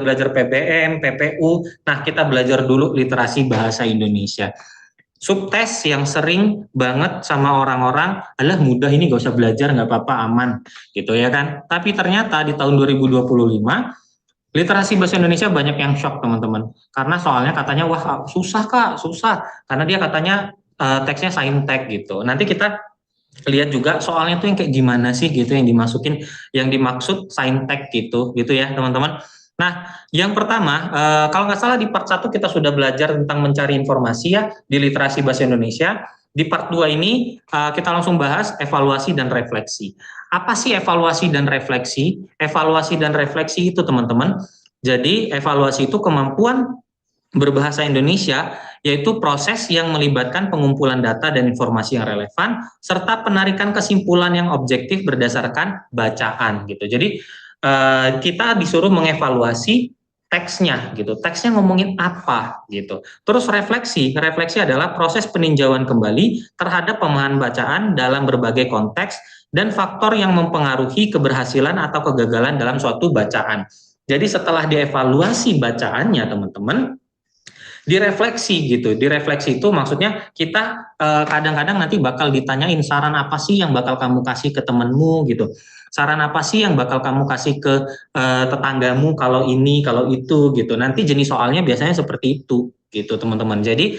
belajar PBM, PPU. Nah, kita belajar dulu literasi bahasa Indonesia. Subtes yang sering banget sama orang-orang, alah mudah ini gak usah belajar, nggak apa-apa, aman, gitu ya kan. Tapi ternyata di tahun 2025, literasi bahasa Indonesia banyak yang shock teman-teman. Karena soalnya katanya, wah susah kak, susah. Karena dia katanya teksnya saintek gitu. Nanti kita lihat juga soalnya tuh yang kayak gimana sih gitu yang dimasukin, yang dimaksud saintek gitu ya teman-teman. Nah, yang pertama, kalau nggak salah di part 1 kita sudah belajar tentang mencari informasi ya di literasi bahasa Indonesia. Di part 2 ini kita langsung bahas evaluasi dan refleksi. Apa sih evaluasi dan refleksi? Evaluasi dan refleksi itu teman-teman, jadi evaluasi itu kemampuan berbahasa Indonesia, yaitu proses yang melibatkan pengumpulan data dan informasi yang relevan, serta penarikan kesimpulan yang objektif berdasarkan bacaan gitu. Jadi kita disuruh mengevaluasi teksnya gitu, teksnya ngomongin apa gitu. Terus refleksi, refleksi adalah proses peninjauan kembali terhadap pemahaman bacaan dalam berbagai konteks dan faktor yang mempengaruhi keberhasilan atau kegagalan dalam suatu bacaan. Jadi setelah dievaluasi bacaannya teman-teman, direfleksi gitu. Direfleksi itu maksudnya kita kadang-kadang nanti bakal ditanyain saran apa sih yang bakal kamu kasih ke temenmu gitu. Saran apa sih yang bakal kamu kasih ke tetanggamu kalau ini, kalau itu gitu. Nanti jenis soalnya biasanya seperti itu gitu teman-teman. Jadi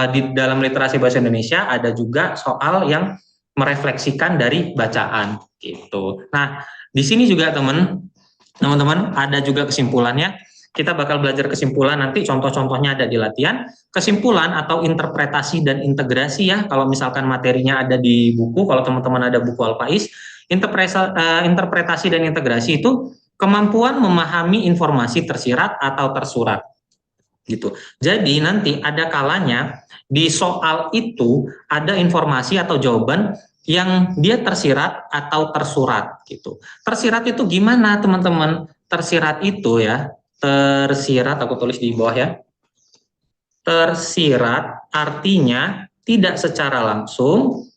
di dalam literasi bahasa Indonesia ada juga soal yang merefleksikan dari bacaan gitu. Nah, di sini juga teman-teman ada juga kesimpulannya. Kita bakal belajar kesimpulan nanti, contoh-contohnya ada di latihan. Kesimpulan atau interpretasi dan integrasi ya, kalau misalkan materinya ada di buku, kalau teman-teman ada buku Alpais, interpretasi dan integrasi itu kemampuan memahami informasi tersirat atau tersurat gitu. Jadi nanti ada kalanya di soal itu ada informasi atau jawaban yang dia tersirat atau tersurat gitu. Tersirat itu gimana teman-teman? Tersirat itu ya, tersirat aku tulis di bawah ya. Tersirat artinya tidak secara langsung,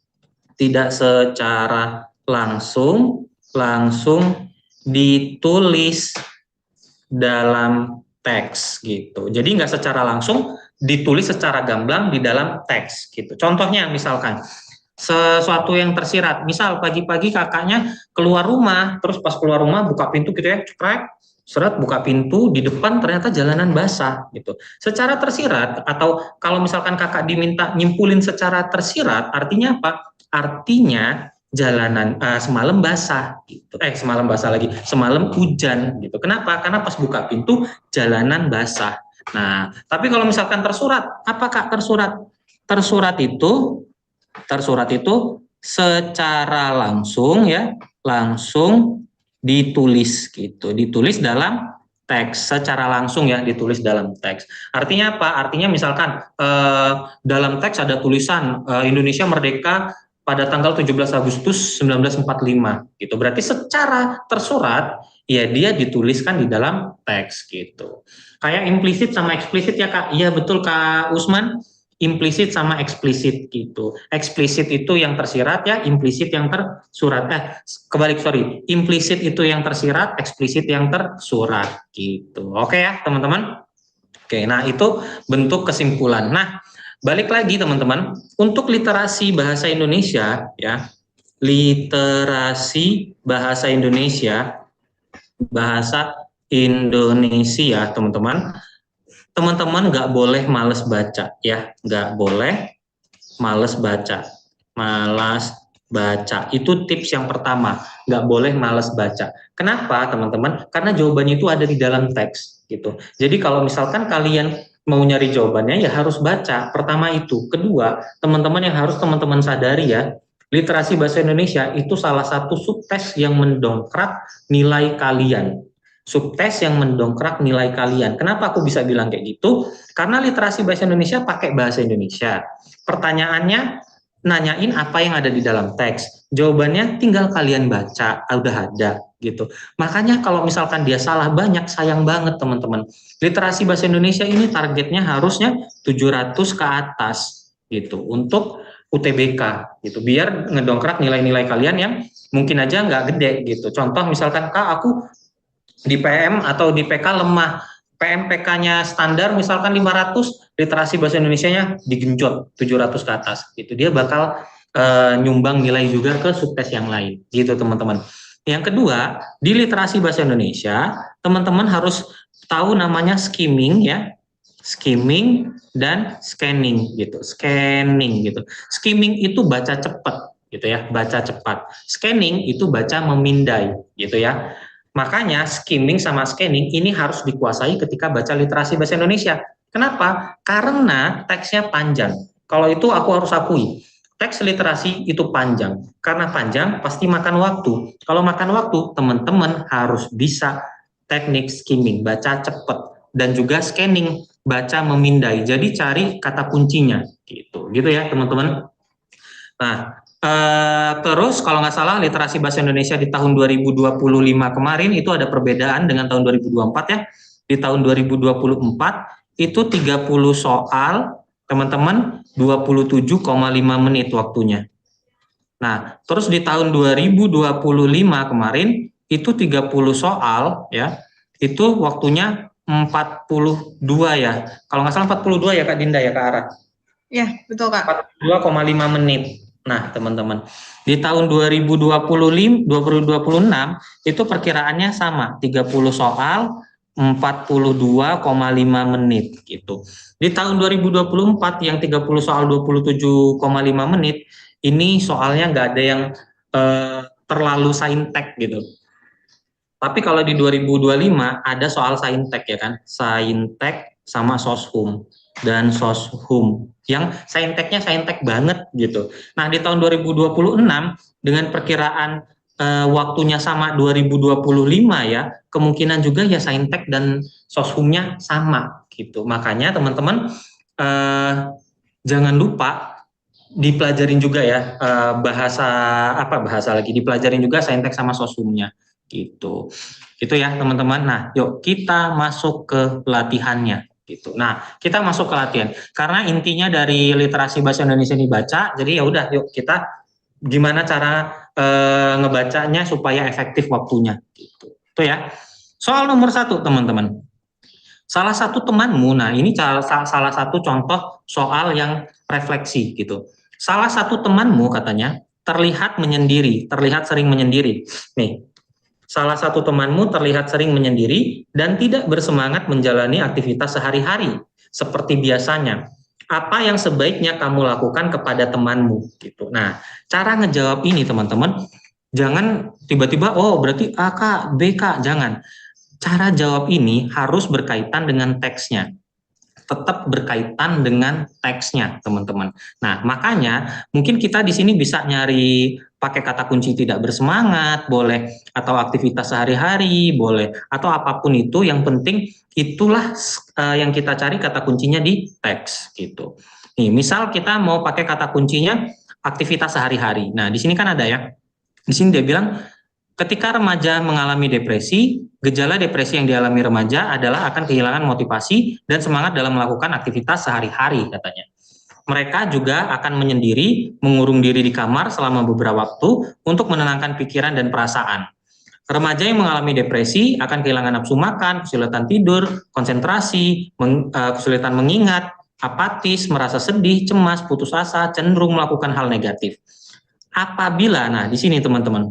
langsung ditulis dalam teks gitu. Jadi nggak secara langsung ditulis secara gamblang di dalam teks gitu. Contohnya misalkan sesuatu yang tersirat, misal pagi-pagi kakaknya keluar rumah, terus pas keluar rumah buka pintu gitu ya, cekrek, seret buka pintu, di depan ternyata jalanan basah gitu. Secara tersirat, atau kalau misalkan kakak diminta nyimpulin secara tersirat, artinya apa? Artinya jalanan semalam basah gitu. Semalam basah lagi, semalam hujan gitu. Kenapa? Karena pas buka pintu jalanan basah. Nah, tapi kalau misalkan tersurat, apakah tersurat? Tersurat itu secara langsung ya, langsung ditulis gitu, ditulis dalam teks secara langsung ya, ditulis dalam teks. Artinya apa? Artinya misalkan dalam teks ada tulisan Indonesia merdeka pada tanggal 17 Agustus 1945 gitu. Berarti secara tersurat ya dia dituliskan di dalam teks gitu. Kayak implisit sama eksplisit ya Kak. Iya betul Kak Usman. Implisit sama eksplisit gitu. Eksplisit itu yang tersirat ya, implisit yang tersurat. Kebalik sorry, implisit itu yang tersirat, eksplisit yang tersurat gitu. Oke ya teman-teman. Oke, nah itu bentuk kesimpulan. Nah, balik lagi teman-teman, untuk literasi bahasa Indonesia ya, literasi bahasa Indonesia, teman-teman, teman-teman nggak boleh males baca ya, nggak boleh males baca. Malas baca itu tips yang pertama, nggak boleh males baca. Kenapa teman-teman? Karena jawabannya itu ada di dalam teks gitu. Jadi kalau misalkan kalian mau nyari jawabannya ya harus baca. Pertama itu. Kedua, teman-teman yang harus teman-teman sadari ya, literasi bahasa Indonesia itu salah satu subtes yang mendongkrak nilai kalian. Subtes yang mendongkrak nilai kalian. Kenapa aku bisa bilang kayak gitu? Karena literasi bahasa Indonesia pakai bahasa Indonesia. Pertanyaannya nanyain apa yang ada di dalam teks. Jawabannya tinggal kalian baca, udah ada gitu. Makanya kalau misalkan dia salah banyak, sayang banget teman-teman. Literasi bahasa Indonesia ini targetnya harusnya 700 ke atas gitu untuk UTBK gitu. Biar ngedongkrak nilai-nilai kalian yang mungkin aja nggak gede gitu. Contoh misalkan Kak aku di PM atau di PK lemah. PMPK-nya standar misalkan 500, literasi bahasa Indonesianya digenjot 700 ke atas. Gitu. Dia bakal nyumbang nilai juga ke subtes yang lain. Gitu teman-teman. Yang kedua, di literasi bahasa Indonesia, teman-teman harus tahu namanya skimming ya. Skimming dan scanning gitu. Scanning gitu. Skimming itu baca cepat gitu ya, baca cepat. Scanning itu baca memindai gitu ya. Makanya skimming sama scanning ini harus dikuasai ketika baca literasi bahasa Indonesia. Kenapa? Karena teksnya panjang. Kalau itu aku harus akui, teks literasi itu panjang. Karena panjang pasti makan waktu. Kalau makan waktu, teman-teman harus bisa teknik skimming, baca cepat. Dan juga scanning, baca memindai. Jadi cari kata kuncinya. Gitu ya teman-teman. Nah, terus kalau nggak salah literasi bahasa Indonesia di tahun 2025 kemarin itu ada perbedaan dengan tahun 2024 ya. Di tahun 2024 itu 30 soal, teman-teman 27,5 menit waktunya. Nah, terus di tahun 2025 kemarin itu 30 soal ya, itu waktunya 42 ya. Kalau nggak salah 42 ya Kak Dinda ya Kak Ara. Ya, betul Kak. 42,5 menit. Nah, teman-teman, di tahun 2025, 2026 itu perkiraannya sama, 30 soal, 42,5 menit gitu. Di tahun 2024 yang 30 soal 27,5 menit, ini soalnya nggak ada yang terlalu saintek gitu. Tapi kalau di 2025 ada soal saintek ya kan, saintek sama soshum dan soshum yang sainteknya saintek banget gitu. Nah di tahun 2026 dengan perkiraan waktunya sama 2025 ya, kemungkinan juga ya saintek dan soshumnya sama gitu. Makanya teman-teman jangan lupa dipelajarin juga ya bahasa lagi, dipelajarin juga saintek sama soshumnya gitu. Gitu ya teman-teman. Nah, yuk kita masuk ke latihannya gitu. Nah, kita masuk ke latihan. Karena intinya dari literasi bahasa Indonesia dibaca, jadi ya udah yuk kita gimana cara ngebacanya supaya efektif waktunya gitu. Itu ya. Soal nomor 1 teman-teman. Salah satu temanmu, nah ini salah satu contoh soal yang refleksi gitu. Salah satu temanmu katanya terlihat menyendiri, terlihat sering menyendiri. Nih, salah satu temanmu terlihat sering menyendiri dan tidak bersemangat menjalani aktivitas sehari-hari seperti biasanya. Apa yang sebaiknya kamu lakukan kepada temanmu gitu. Nah, cara ngejawab ini teman-teman, jangan tiba-tiba oh berarti A Kak, B Kak, jangan. Cara jawab ini harus berkaitan dengan teksnya. Tetap berkaitan dengan teksnya, teman-teman. Nah, makanya mungkin kita di sini bisa nyari pakai kata kunci tidak bersemangat, boleh, atau aktivitas sehari-hari, boleh, atau apapun itu. Yang penting itulah yang kita cari kata kuncinya di teks gitu. Nih, misal kita mau pakai kata kuncinya aktivitas sehari-hari. Nah, di sini kan ada ya. Di sini dia bilang ketika remaja mengalami depresi, gejala depresi yang dialami remaja adalah akan kehilangan motivasi dan semangat dalam melakukan aktivitas sehari-hari katanya. Mereka juga akan menyendiri, mengurung diri di kamar selama beberapa waktu untuk menenangkan pikiran dan perasaan. Remaja yang mengalami depresi akan kehilangan nafsu makan, kesulitan tidur, konsentrasi, kesulitan mengingat, apatis, merasa sedih, cemas, putus asa, cenderung melakukan hal negatif. Apabila, nah di sini teman-teman,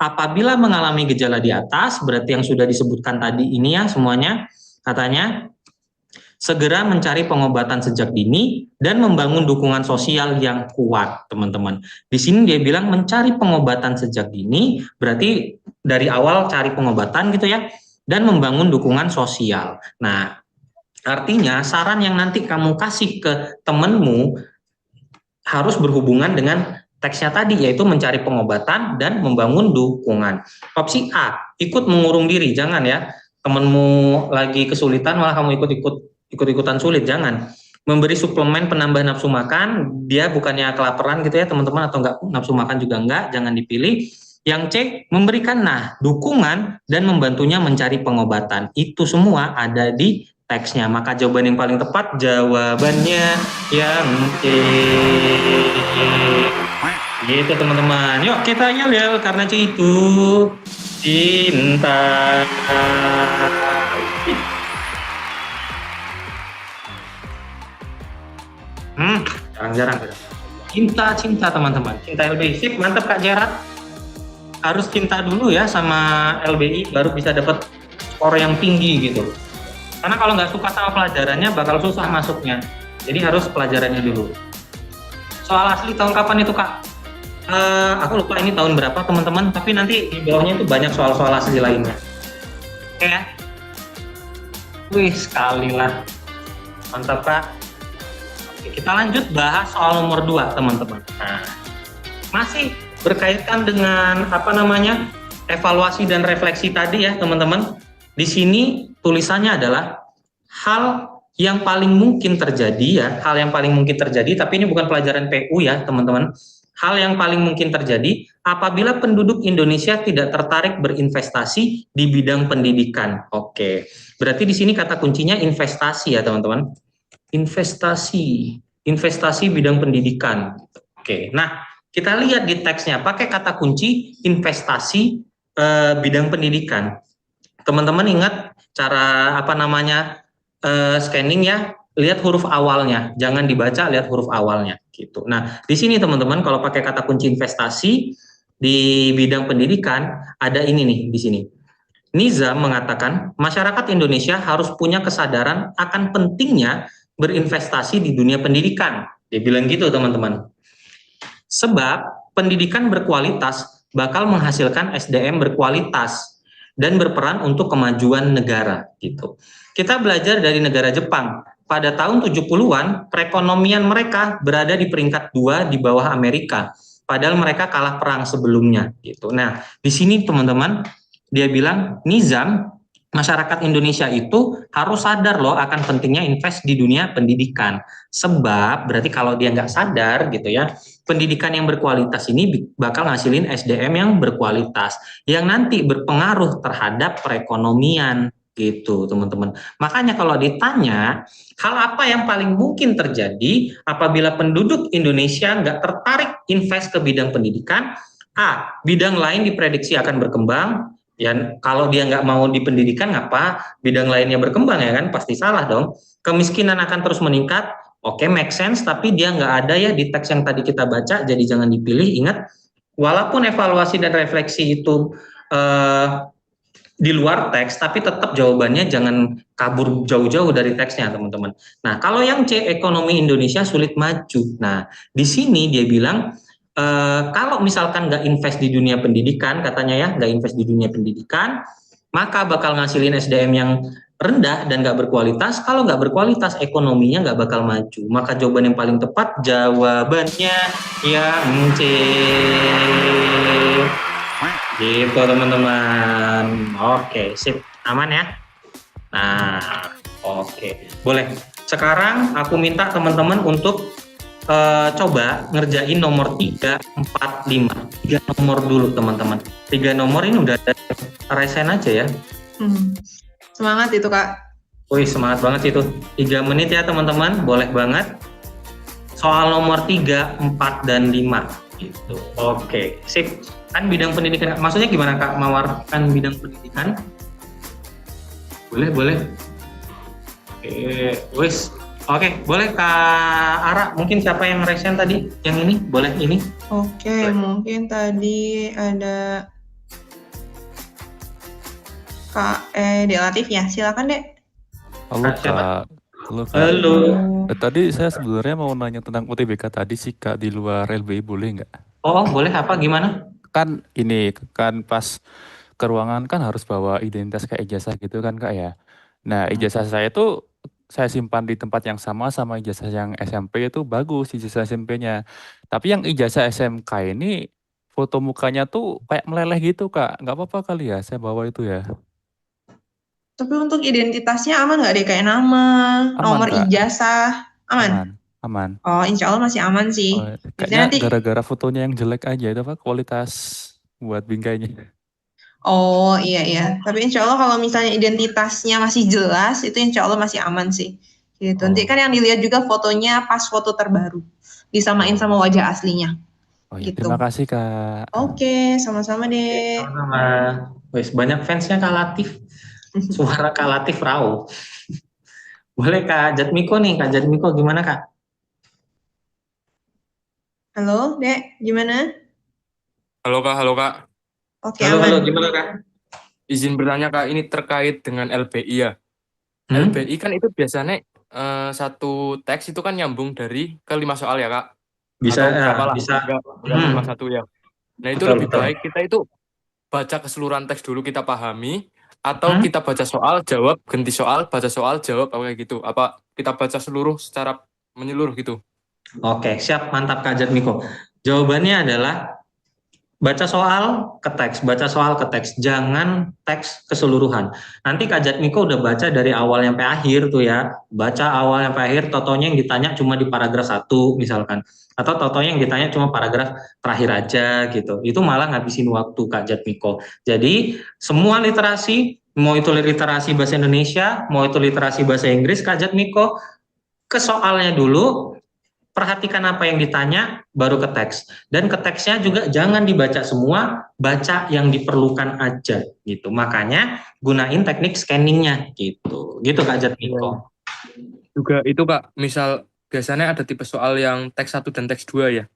apabila mengalami gejala di atas, berarti yang sudah disebutkan tadi ini ya semuanya, katanya segera mencari pengobatan sejak dini dan membangun dukungan sosial yang kuat, teman-teman. Di sini dia bilang mencari pengobatan sejak dini, berarti dari awal cari pengobatan gitu ya, dan membangun dukungan sosial. Nah, artinya saran yang nanti kamu kasih ke temenmu harus berhubungan dengan teksnya tadi, yaitu mencari pengobatan dan membangun dukungan. Opsi A, ikut mengurung diri, jangan ya. Temenmu lagi kesulitan malah kamu ikut-ikutan sulit, jangan. Memberi suplemen penambah nafsu makan, dia bukannya kelaparan gitu ya teman-teman, atau enggak nafsu makan juga enggak, jangan dipilih. Yang C, memberikan dukungan dan membantunya mencari pengobatan. Itu semua ada di teksnya. Maka jawaban yang paling tepat jawabannya yang C. Gitu teman-teman. Yuk kita yel karena C itu. Cinta. Jarang-jarang. Cinta teman-teman. Cinta LBI. Sip, mantap Kak Jerat. Harus cinta dulu ya sama LBI baru bisa dapat skor yang tinggi gitu. Karena kalau nggak suka sama pelajarannya bakal susah masuknya. Jadi harus pelajarannya dulu. Soal asli tahun kapan itu Kak? Aku lupa ini tahun berapa teman-teman. Tapi nanti di bawahnya itu banyak soal-soal asli lainnya. Oke ya? Wih sekali lah. Mantap Kak. Oke, kita lanjut bahas soal nomor 2 teman-teman. Nah, masih berkaitan dengan evaluasi dan refleksi tadi ya teman-teman. Di sini tulisannya adalah hal yang paling mungkin terjadi ya, hal yang paling mungkin terjadi, tapi ini bukan pelajaran PU ya teman-teman. Hal yang paling mungkin terjadi apabila penduduk Indonesia tidak tertarik berinvestasi di bidang pendidikan. Oke, berarti di sini kata kuncinya investasi ya teman-teman. Investasi bidang pendidikan. Oke, nah kita lihat di teksnya pakai kata kunci investasi bidang pendidikan. Teman-teman ingat cara scanning ya, lihat huruf awalnya, jangan dibaca, lihat huruf awalnya gitu. Nah, di sini teman-teman kalau pakai kata kunci investasi di bidang pendidikan ada ini nih di sini. Nizam mengatakan masyarakat Indonesia harus punya kesadaran akan pentingnya berinvestasi di dunia pendidikan. Dia bilang gitu teman-teman. Sebab pendidikan berkualitas bakal menghasilkan SDM berkualitas dan berperan untuk kemajuan negara gitu. Kita belajar dari negara Jepang. Pada tahun 70-an, perekonomian mereka berada di peringkat 2 di bawah Amerika. Padahal mereka kalah perang sebelumnya gitu. Nah, di sini teman-teman dia bilang Nizam masyarakat Indonesia itu harus sadar loh akan pentingnya invest di dunia pendidikan. Sebab berarti kalau dia nggak sadar gitu ya, pendidikan yang berkualitas ini bakal ngasilin SDM yang berkualitas, yang nanti berpengaruh terhadap perekonomian gitu teman-teman. Makanya kalau ditanya hal apa yang paling mungkin terjadi apabila penduduk Indonesia nggak tertarik invest ke bidang pendidikan, A, bidang lain diprediksi akan berkembang. Ya, kalau dia nggak mau di pendidikan, ngapa bidang lainnya berkembang ya kan? Pasti salah dong. Kemiskinan akan terus meningkat. Oke, make sense. Tapi dia nggak ada ya di teks yang tadi kita baca. Jadi jangan dipilih. Ingat, walaupun evaluasi dan refleksi itu di luar teks, tapi tetap jawabannya jangan kabur jauh-jauh dari teksnya, teman-teman. Nah, kalau yang C, ekonomi Indonesia sulit maju. Nah, di sini dia bilang kalau misalkan nggak invest di dunia pendidikan, katanya ya, nggak invest di dunia pendidikan, maka bakal ngasilin SDM yang rendah dan nggak berkualitas. Kalau nggak berkualitas, ekonominya nggak bakal maju. Maka jawaban yang paling tepat, jawabannya yang C. Gitu teman-teman. Oke, sip. Aman ya? Nah, oke. Boleh. Sekarang aku minta teman-teman untuk coba ngerjain nomor 3, 4, 5. 3 nomor dulu teman-teman. 3 nomor ini udah ada resen aja ya. Semangat itu Kak. Wih semangat banget itu. 3 menit ya teman-teman, boleh banget. Soal nomor 3, 4, dan 5 gitu. Oke, sip. Kan bidang pendidikan, maksudnya gimana Kak? Mawar kan bidang pendidikan? Boleh. Wis. Oke, boleh Kak Ara, mungkin siapa yang resen tadi? Yang ini, boleh ini? Oke, mungkin tadi ada Kak Dek Latif ya, silakan Dek. Halo Siapa? Kak. Halo Kak. Halo. Tadi saya sebenarnya mau nanya tentang UTBK tadi sih Kak, di luar LBI boleh nggak? Oh, boleh apa? Gimana? Kan ini kan pas ke ruangan kan harus bawa identitas kayak ijazah gitu kan Kak ya. Nah ijazah saya tuh saya simpan di tempat yang sama ijazah yang SMP itu bagus ijazah SMP-nya. Tapi yang ijazah SMK ini foto mukanya tuh kayak meleleh gitu Kak. Nggak apa-apa kali ya saya bawa itu ya. Tapi untuk identitasnya aman nggak deh? Kayak nama, Aman nomor Kak. ijazah, aman? Aman. Oh, insya Allah masih aman Oh, sih. kayaknya Biasanya nanti, gara-gara fotonya yang jelek aja itu apa kualitas buat bingkainya. oh iya. Tapi insya Allah kalau misalnya identitasnya masih jelas, itu insya Allah masih aman sih. Gitu. Nanti kan Oh, yang dilihat juga fotonya pas foto terbaru. Disamain sama wajah aslinya. oh ya Gitu. terima kasih Kak. Oke, sama-sama deh. Sama-sama. Wes, banyak fansnya Kak Latif. Suara Kak Latif raw. Boleh Kak Jatmiko nih, Kak Jatmiko gimana Kak? Halo, Dek, gimana? Halo Kak. Oke, Halo, aman. gimana Kak? Izin bertanya Kak, ini terkait dengan LBI ya. Hmm? LBI kan itu biasanya satu teks itu kan nyambung dari ke 5 soal ya Kak, Bisa, atau ya, berapa lah, bisa. hingga minimal Hmm, satu ya. Nah itu betul, lebih betul. baik kita itu baca keseluruhan teks dulu kita pahami, atau Hmm? kita baca soal jawab ganti soal, baca soal jawab apa kayak gitu. Apa kita baca seluruh secara menyeluruh gitu? Oke, siap, mantap Kak Jatmiko. Jawabannya adalah baca soal ke teks, baca soal ke teks, jangan teks keseluruhan. Nanti Kak Jatmiko udah baca dari awal sampai akhir tuh ya, baca awal sampai akhir, totonya yang ditanya cuma di paragraf 1 misalkan, atau totonya yang ditanya cuma paragraf terakhir aja gitu. Itu malah ngabisin waktu Kak Jatmiko. Jadi semua literasi, mau itu literasi bahasa Indonesia, mau itu literasi bahasa Inggris, Kak Jatmiko ke soalnya dulu, perhatikan apa yang ditanya, baru ke teks. Dan ke teksnya juga jangan dibaca semua, baca yang diperlukan aja gitu. Makanya gunain teknik scanningnya gitu. Gitu Kak Iya. Jatmiko. Juga itu Kak, misal biasanya ada tipe soal yang teks 1 dan teks 2 ya.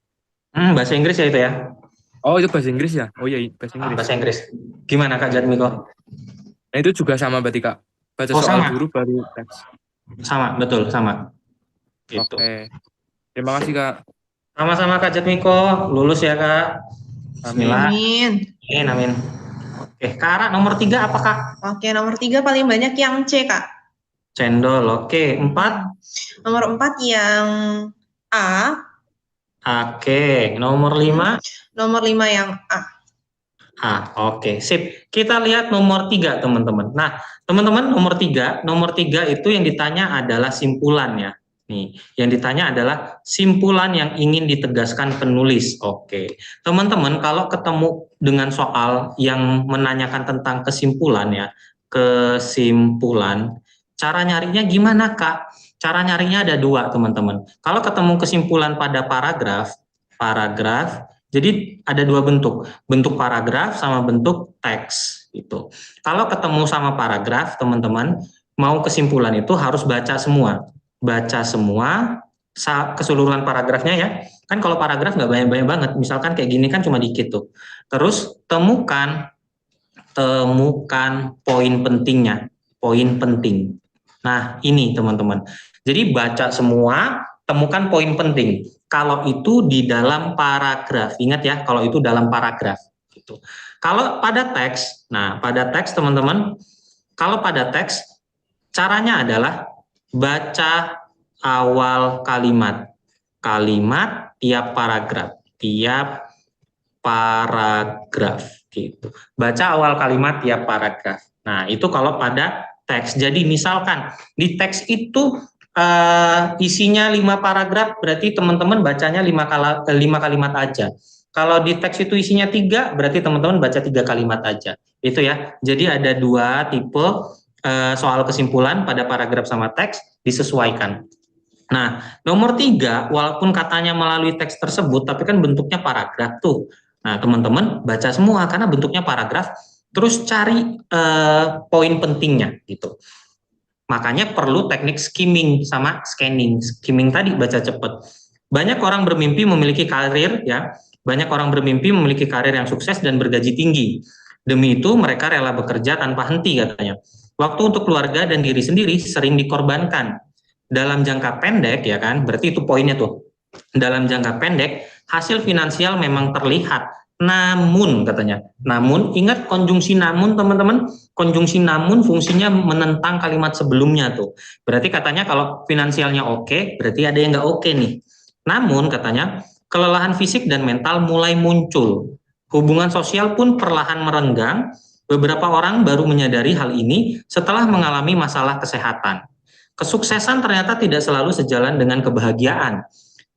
Bahasa Inggris ya itu ya. Oh itu bahasa Inggris ya? Oh iya bahasa Inggris. Bahasa Inggris. Gimana Kak Jatmiko? Nah itu juga sama berarti Kak. Baca Oh soal sama, dulu baru teks. sama, betul sama. Gitu. Oke. Terima kasih Kak. Sama-sama Kak Jatmiko, lulus ya Kak. Amin. Bismillah. Amin. Amin, amin. Oke, Kak Ara, nomor 3 apa Kak? Oke, nomor 3 paling banyak yang C, Kak. Cendol, oke. 4? Nomor 4 yang A. Oke, nomor 5? Nomor 5 yang A. Oke, sip. Kita lihat nomor 3, teman-teman. Nah, teman-teman, nomor tiga itu yang ditanya adalah simpulan ya. Nih, yang ditanya adalah simpulan yang ingin ditegaskan penulis. Oke, teman-teman, kalau ketemu dengan soal yang menanyakan tentang kesimpulan ya, kesimpulan, cara nyarinya gimana, Kak? Cara nyarinya ada 2, teman-teman. Kalau ketemu kesimpulan pada paragraf, jadi ada 2 bentuk paragraf sama bentuk teks gitu. Kalau ketemu sama paragraf, teman-teman, mau kesimpulan itu harus baca semua. Baca semua keseluruhan paragrafnya ya. Kan kalau paragraf nggak banyak-banyak banget, misalkan kayak gini kan cuma dikit tuh. Terus temukan poin pentingnya, poin penting. Nah, ini teman-teman. Jadi baca semua, temukan poin penting. Kalau itu di dalam paragraf, ingat ya, kalau itu dalam paragraf. Gitu. Kalau pada teks, nah pada teks teman-teman, kalau pada teks caranya adalah baca awal kalimat, tiap paragraf gitu. Baca awal kalimat tiap paragraf. Nah, itu kalau pada teks. Jadi misalkan di teks itu isinya 5 paragraf, berarti teman-teman bacanya 5 kalimat aja. Kalau di teks itu isinya 3, berarti teman-teman baca 3 kalimat aja. Itu ya. Jadi ada 2 tipe soal kesimpulan pada paragraf sama teks, disesuaikan. Nah, nomor 3, walaupun katanya melalui teks tersebut, tapi kan bentuknya paragraf tuh. Nah, teman-teman baca semua karena bentuknya paragraf, terus cari poin pentingnya gitu. Makanya perlu teknik skimming sama scanning. Skimming tadi baca cepat. Banyak orang bermimpi memiliki karir ya, banyak orang bermimpi memiliki karir yang sukses dan bergaji tinggi. Demi itu mereka rela bekerja tanpa henti katanya. Waktu untuk keluarga dan diri sendiri sering dikorbankan. Dalam jangka pendek ya kan, berarti itu poinnya tuh. Dalam jangka pendek hasil finansial memang terlihat, namun katanya, namun ingat konjungsi namun teman-teman, konjungsi namun fungsinya menentang kalimat sebelumnya tuh. Berarti katanya kalau finansialnya oke, berarti ada yang nggak oke nih. Namun katanya kelelahan fisik dan mental mulai muncul. Hubungan sosial pun perlahan merenggang. Beberapa orang baru menyadari hal ini setelah mengalami masalah kesehatan. Kesuksesan ternyata tidak selalu sejalan dengan kebahagiaan.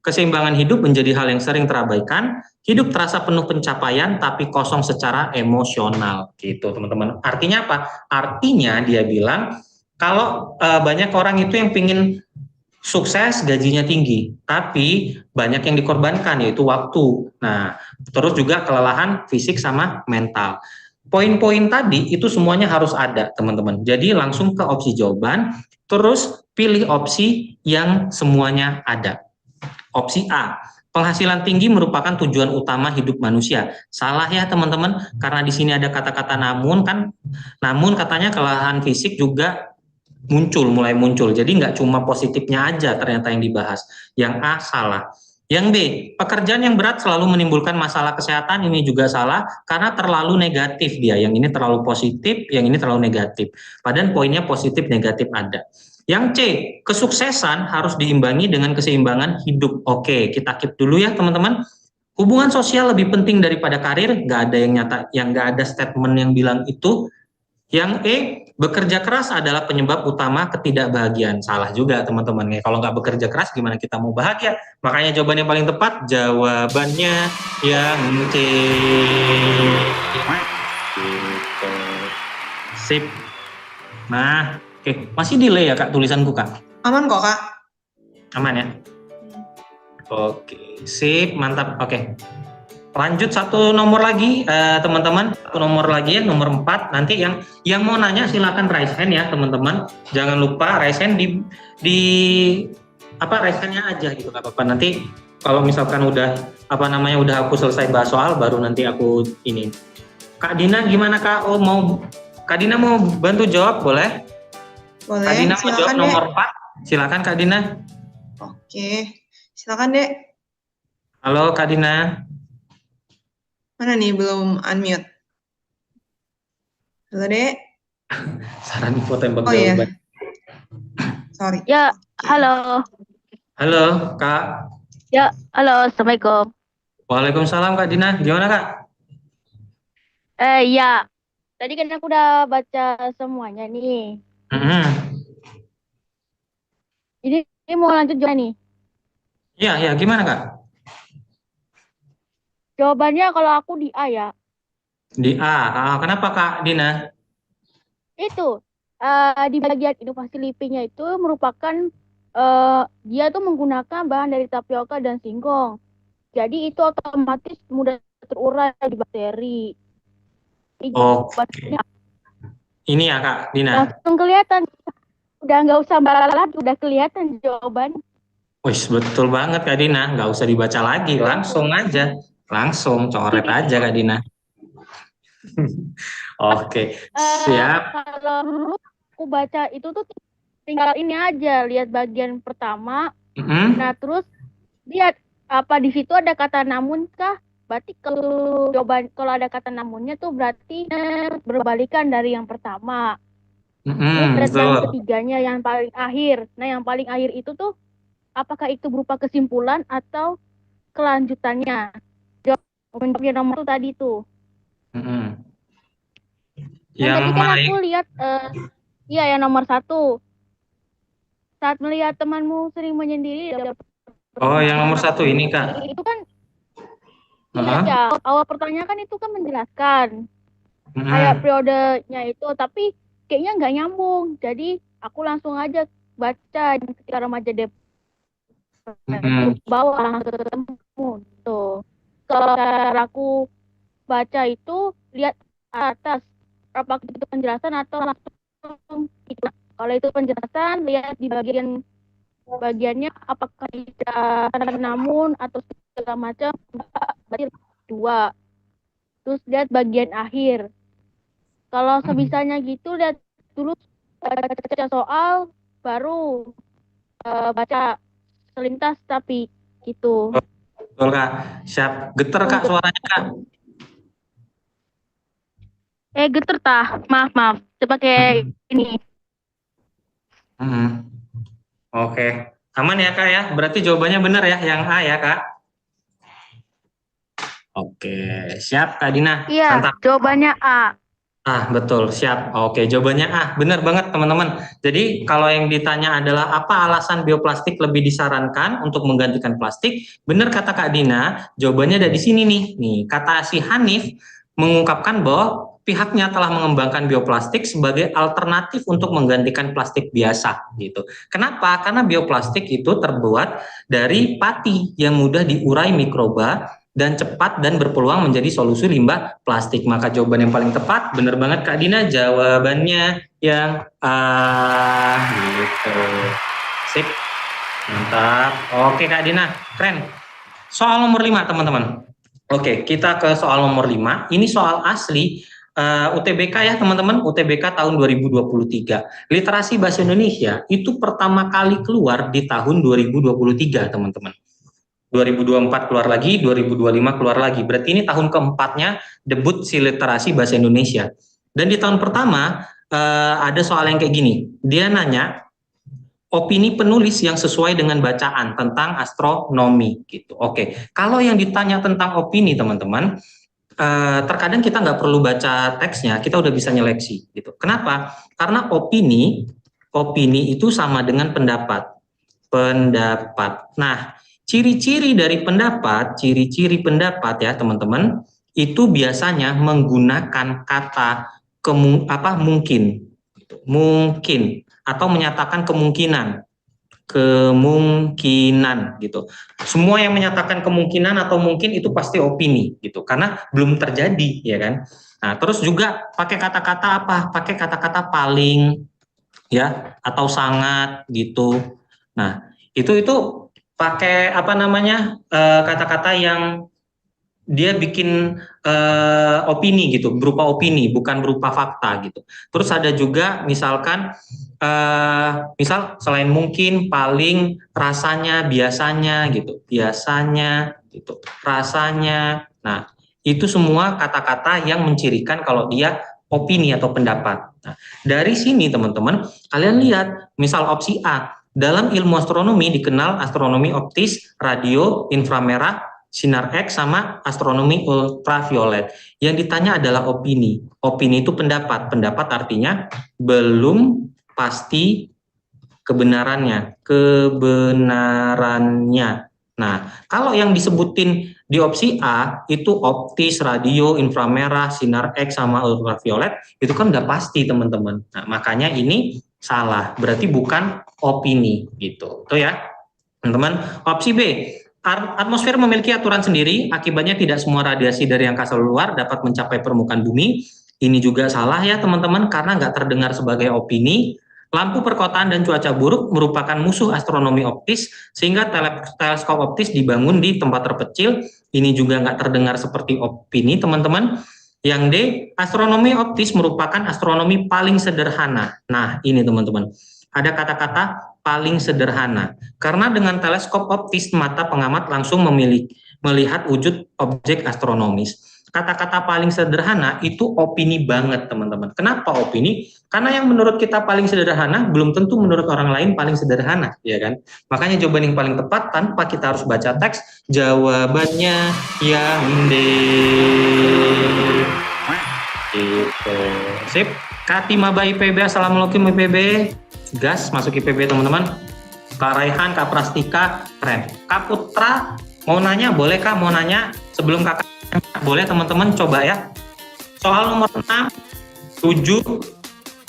Keseimbangan hidup menjadi hal yang sering terabaikan. Hidup terasa penuh pencapaian tapi kosong secara emosional gitu teman-teman. Artinya apa? Artinya dia bilang kalau banyak orang itu yang pingin sukses gajinya tinggi, tapi banyak yang dikorbankan yaitu waktu. Nah, terus juga kelelahan fisik sama mental. poin-poin tadi itu semuanya harus ada, teman-teman. Jadi langsung ke opsi jawaban, terus pilih opsi yang semuanya ada. Opsi A, penghasilan tinggi merupakan tujuan utama hidup manusia. Salah ya teman-teman, karena di sini ada kata-kata namun kan, namun katanya kelelahan fisik juga mulai muncul. Jadi nggak cuma positifnya aja ternyata yang dibahas. Yang A salah. Yang B, pekerjaan yang berat selalu menimbulkan masalah kesehatan, ini juga salah karena terlalu negatif dia. Yang ini terlalu positif, yang ini terlalu negatif. Padahal poinnya positif negatif ada. Yang C, kesuksesan harus diimbangi dengan keseimbangan hidup. Oke, kita keep dulu ya teman-teman. Hubungan sosial lebih penting daripada karir, nggak ada yang nyata, yang nggak ada statement yang bilang itu. Yang E, bekerja keras adalah penyebab utama ketidakbahagiaan. Salah juga teman-teman. Kalau nggak bekerja keras gimana kita mau bahagia? Makanya jawaban yang paling tepat, jawabannya yang C. Gitu. Sip. Nah, oke. Masih delay ya Kak tulisanku Kak? Aman kok, Kak. Aman ya? Oke, sip, mantap. Oke. Lanjut satu nomor lagi teman-teman, satu nomor lagi ya, nomor 4. Nanti yang mau nanya silakan raise hand ya teman-teman. Jangan lupa raise hand raise hand-nya aja gitu, nggak apa-apa. Nanti kalau misalkan udah udah aku selesai bahas soal, baru nanti aku ini. Kak Dina gimana Kak? Kak Dina mau bantu jawab boleh? Boleh. Kak Dina mau jawab Silakan, nomor Dek. 4. Silakan Kak Dina. Oke. Silakan, Dek. Halo Kak Dina. Mana nih belum unmute? Halo, Dek. Saran info tembak Oh iya. jawaban. Sorry. Ya, halo. Halo Kak. Ya, halo. Assalamualaikum. Waalaikumsalam Kak Dina. Gimana Kak? Ya. Tadi kan aku udah baca semuanya nih. Ini mau lanjut juga nih. Iya, gimana Kak? Jawabannya kalau aku di A ya. Di A. Kenapa Kak Dina? Itu di bagian inovasi living-nya itu merupakan dia tuh menggunakan bahan dari tapioka dan singkong. Jadi itu otomatis mudah terurai di bakteri. Oke. Ini ya Kak Dina. Langsung kelihatan. Udah nggak usah lagi, udah kelihatan jawaban. Wih, betul banget Kak Dina. Nggak usah dibaca lagi, langsung aja. Langsung coret aja Kak Dina. Oke, siap. Kalau aku baca itu tuh tinggal ini aja, lihat bagian pertama. Nah, terus lihat apa di situ ada kata namun kah? Berarti kalau ada kata namunnya tuh berarti berbalikan dari yang pertama. Terus ada yang ketiganya yang paling akhir. Nah, yang paling akhir itu tuh apakah itu berupa kesimpulan atau kelanjutannya? Jawabannya nomor itu tadi tuh. Yang tadi kan aku lihat yang nomor 1. Saat melihat temanmu sering menyendiri. Oh, yang nomor 1 ini Kak. Itu kan iya, awal pertanyaan kan itu kan menjelaskan kayak periodenya itu, tapi kayaknya nggak nyambung. Jadi aku langsung aja baca ketika remaja bawah langsung ketemu tuh. Kalau aku baca itu lihat atas apakah itu penjelasan atau langsung itu. Kalau itu penjelasan lihat di bagiannya apakah tidak namun atau segala macam, berarti 2. Terus lihat bagian akhir. Kalau sebisanya gitu lihat dulu baca soal baru baca selintas tapi gitu. Betul Kak. Siap. Geter Kak suaranya Kak. Geter tah. Maaf. Coba pakai ini. Oke. Aman ya Kak ya? Berarti jawabannya benar ya, yang A ya Kak? Oke, siap Kak Dina. Iya, Mantap. jawabannya A. Betul, siap. Oke, jawabannya A. Benar banget teman-teman. Jadi kalau yang ditanya adalah apa alasan bioplastik lebih disarankan untuk menggantikan plastik? Benar kata Kak Dina, jawabannya ada di sini nih. Nih, kata si Hanif mengungkapkan bahwa pihaknya telah mengembangkan bioplastik sebagai alternatif untuk menggantikan plastik biasa gitu. Kenapa? Karena bioplastik itu terbuat dari pati yang mudah diurai mikroba dan cepat dan berpeluang menjadi solusi limbah plastik. Maka jawaban yang paling tepat, benar banget Kak Dina, jawabannya yang A gitu. Sip, mantap. Oke Kak Dina, keren. Soal nomor 5 teman-teman. Oke, kita ke soal nomor 5. Ini soal asli UTBK ya teman-teman, UTBK tahun 2023. Literasi bahasa Indonesia itu pertama kali keluar di tahun 2023 teman-teman. 2024 keluar lagi, 2025 keluar lagi. Berarti ini tahun keempatnya debut si literasi bahasa Indonesia. Dan di tahun pertama ada soal yang kayak gini. Dia nanya opini penulis yang sesuai dengan bacaan tentang astronomi gitu. Oke, kalau yang ditanya tentang opini teman-teman, terkadang kita nggak perlu baca teksnya, kita udah bisa nyeleksi gitu. Kenapa? Karena opini itu sama dengan pendapat. Nah, ciri-ciri dari pendapat, ya teman-teman, itu biasanya menggunakan kata mungkin atau menyatakan kemungkinan gitu. Semua yang menyatakan kemungkinan atau mungkin itu pasti opini gitu, karena belum terjadi ya kan. Nah, terus juga pakai kata-kata apa? Pakai kata-kata paling ya atau sangat gitu. Nah, itu pakai kata-kata yang dia bikin opini gitu, berupa opini bukan berupa fakta gitu. Terus ada juga misalkan misal selain mungkin, paling, rasanya, biasanya gitu, rasanya. Nah, itu semua kata-kata yang mencirikan kalau dia opini atau pendapat. Nah, dari sini teman-teman, kalian lihat, misal opsi A, dalam ilmu astronomi dikenal astronomi optis, radio, inframerah, sinar X, sama astronomi ultraviolet. Yang ditanya adalah opini. Opini itu pendapat. Pendapat artinya belum pasti kebenarannya. Nah, kalau yang disebutin di opsi A itu optis, radio, inframerah, sinar X, sama ultraviolet, itu kan udah pasti teman-teman. Nah, makanya ini salah. Berarti bukan opini gitu. Tuh ya, teman-teman. Opsi B, atmosfer memiliki aturan sendiri, akibatnya tidak semua radiasi dari angkasa luar dapat mencapai permukaan bumi. Ini juga salah ya teman-teman, karena nggak terdengar sebagai opini. Lampu perkotaan dan cuaca buruk merupakan musuh astronomi optis, sehingga teleskop optis dibangun di tempat terpencil. Ini juga nggak terdengar seperti opini teman-teman. Yang D, astronomi optis merupakan astronomi paling sederhana. Nah ini teman-teman, ada kata-kata paling sederhana, karena dengan teleskop optis mata pengamat langsung melihat wujud objek astronomis. Kata-kata paling sederhana itu opini banget teman-teman. Kenapa opini? Karena yang menurut kita paling sederhana belum tentu menurut orang lain paling sederhana, ya kan? Makanya jawaban yang paling tepat tanpa kita harus baca teks, jawabannya yang D. Gitu. Sip. Katimaba IPB, assalamualaikum IPB. Gas masuk IPB teman-teman. Kak Raihan, Kak Prastika, keren. Kak Putra mau nanya, boleh Kak mau nanya sebelum Kakak? Boleh teman-teman, coba ya. Soal nomor 6, 7,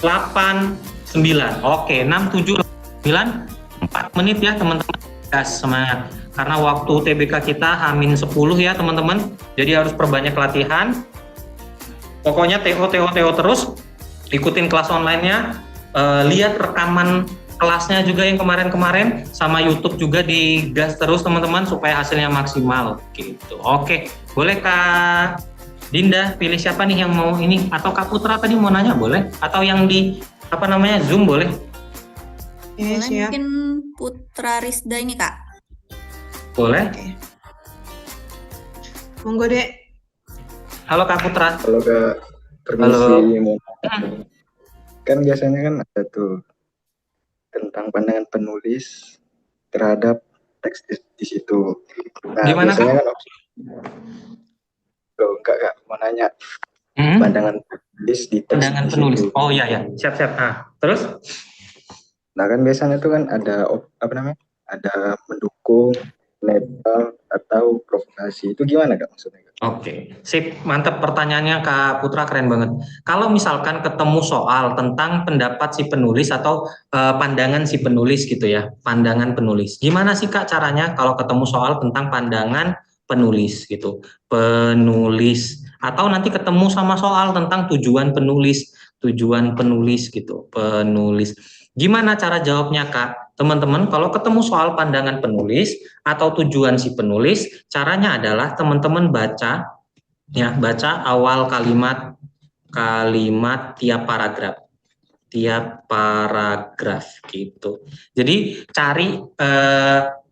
8, 9. Oke, 6, 7, 9, 4 menit ya teman-teman. Gas, semangat. Karena waktu TBK kita H-10 ya teman-teman. Jadi harus perbanyak latihan. Pokoknya TO terus. Ikutin kelas online-nya. Lihat rekaman kelasnya juga yang kemarin-kemarin, sama YouTube juga digas terus teman-teman supaya hasilnya maksimal gitu. Oke, boleh Kak Dinda pilih siapa nih yang mau ini, atau Kak Putra tadi mau nanya boleh, atau yang di Zoom boleh? Boleh, mungkin Putra Rizda ini Kak. Boleh. Oke. Monggo Dek. Halo Kak Putra. Halo Kak, permisi. Kan biasanya kan ada tuh tentang pandangan penulis terhadap teks di situ. Nah, gimana biasanya Kak? Kan enggak Kak, mau nanya pandangan penulis di teks. Pandangan penulis. Situ. Oh iya ya, siap-siap. Terus? Nah kan biasanya tuh kan ada ada mendukung, netral, atau provokasi. Itu gimana Kak maksudnya Kak? Oke, sip, mantap pertanyaannya Kak Putra, keren banget. Kalau misalkan ketemu soal tentang pendapat si penulis atau pandangan si penulis gitu ya, pandangan penulis. Gimana sih Kak caranya kalau ketemu soal tentang pandangan penulis gitu. Penulis. Atau nanti ketemu sama soal tentang tujuan penulis gitu, penulis. Gimana cara jawabnya, Kak? Teman-teman, kalau ketemu soal pandangan penulis atau tujuan si penulis, caranya adalah teman-teman baca awal kalimat tiap paragraf gitu. Jadi cari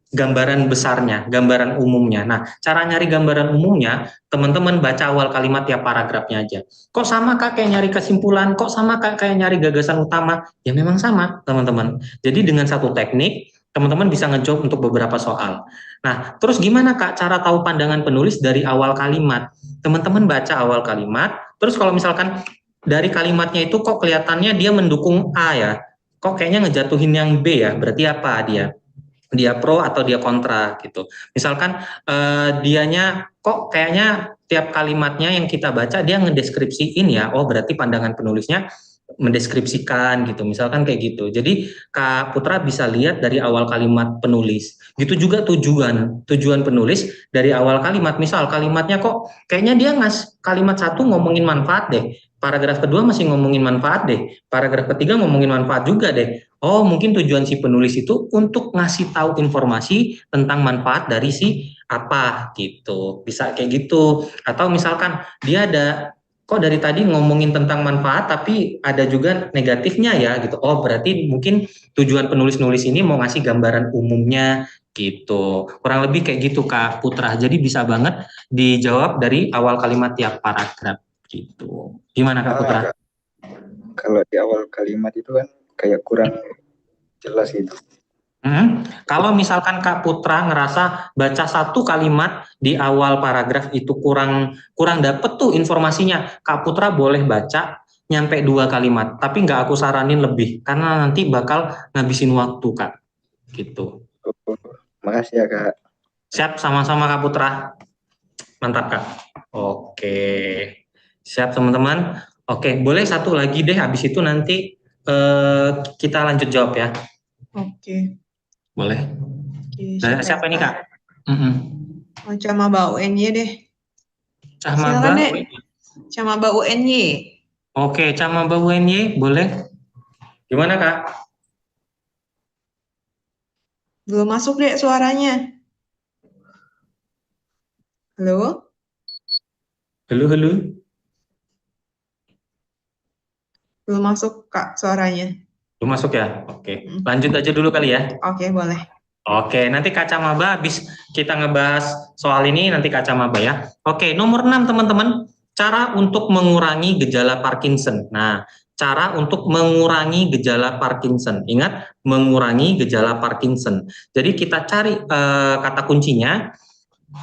gambaran besarnya, gambaran umumnya. Nah, cara nyari gambaran umumnya, teman-teman baca awal kalimat tiap paragrafnya aja. Kok sama Kak kayak nyari kesimpulan? Kok sama Kak kayak nyari gagasan utama? Ya memang sama, teman-teman. Jadi dengan satu teknik, teman-teman bisa ngejawab untuk beberapa soal. Nah, terus gimana Kak cara tahu pandangan penulis dari awal kalimat? Teman-teman baca awal kalimat, terus kalau misalkan dari kalimatnya itu kok kelihatannya dia mendukung A ya, kok kayaknya ngejatuhin yang B ya, berarti apa dia pro atau dia kontra gitu. Misalkan dianya kok kayaknya tiap kalimatnya yang kita baca dia ngedeskripsiin ya, oh berarti pandangan penulisnya mendeskripsikan gitu, misalkan kayak gitu. Jadi Kak Putra bisa lihat dari awal kalimat penulis. Gitu juga tujuan penulis dari awal kalimat. Misal kalimatnya kok kayaknya dia kalimat satu ngomongin manfaat deh, paragraf kedua masih ngomongin manfaat deh, paragraf ketiga ngomongin manfaat juga deh. Oh, mungkin tujuan si penulis itu untuk ngasih tahu informasi tentang manfaat dari si apa gitu. Bisa kayak gitu. Atau misalkan dia kok dari tadi ngomongin tentang manfaat tapi ada juga negatifnya ya gitu. Oh, berarti mungkin tujuan penulis-nulis ini mau ngasih gambaran umumnya gitu. Kurang lebih kayak gitu Kak Putra. Jadi bisa banget dijawab dari awal kalimat tiap paragraf gitu. Gimana Kak Putra? Kalau di awal kalimat itu kan kayak kurang jelas gitu. Kalau misalkan Kak Putra ngerasa baca satu kalimat di awal paragraf itu kurang dapet tuh informasinya, Kak Putra boleh baca nyampe 2 kalimat, tapi nggak aku saranin lebih karena nanti bakal ngabisin waktu Kak. Gitu. Makasih ya Kak. Siap, sama-sama Kak Putra. Mantap Kak. Oke. Siap teman-teman. Oke, boleh satu lagi deh, habis itu nanti kita lanjut jawab ya. Oke. Boleh. Oke, Siapa ini Kak? Camaba UNY deh. Camaba UNY. Camaba UNY. Oke, Camaba UNY boleh. Gimana Kak? Belum masuk deh suaranya. Halo? Halo. Belum masuk Kak suaranya. Belum masuk ya? Oke. Lanjut aja dulu kali ya. Oke, boleh. Oke, nanti Kak Camaba habis kita ngebahas soal ini nanti Kak Camaba ya. Oke, nomor 6 teman-teman, cara untuk mengurangi gejala Parkinson. Nah, cara untuk mengurangi gejala Parkinson. Ingat, mengurangi gejala Parkinson. Jadi kita cari kata kuncinya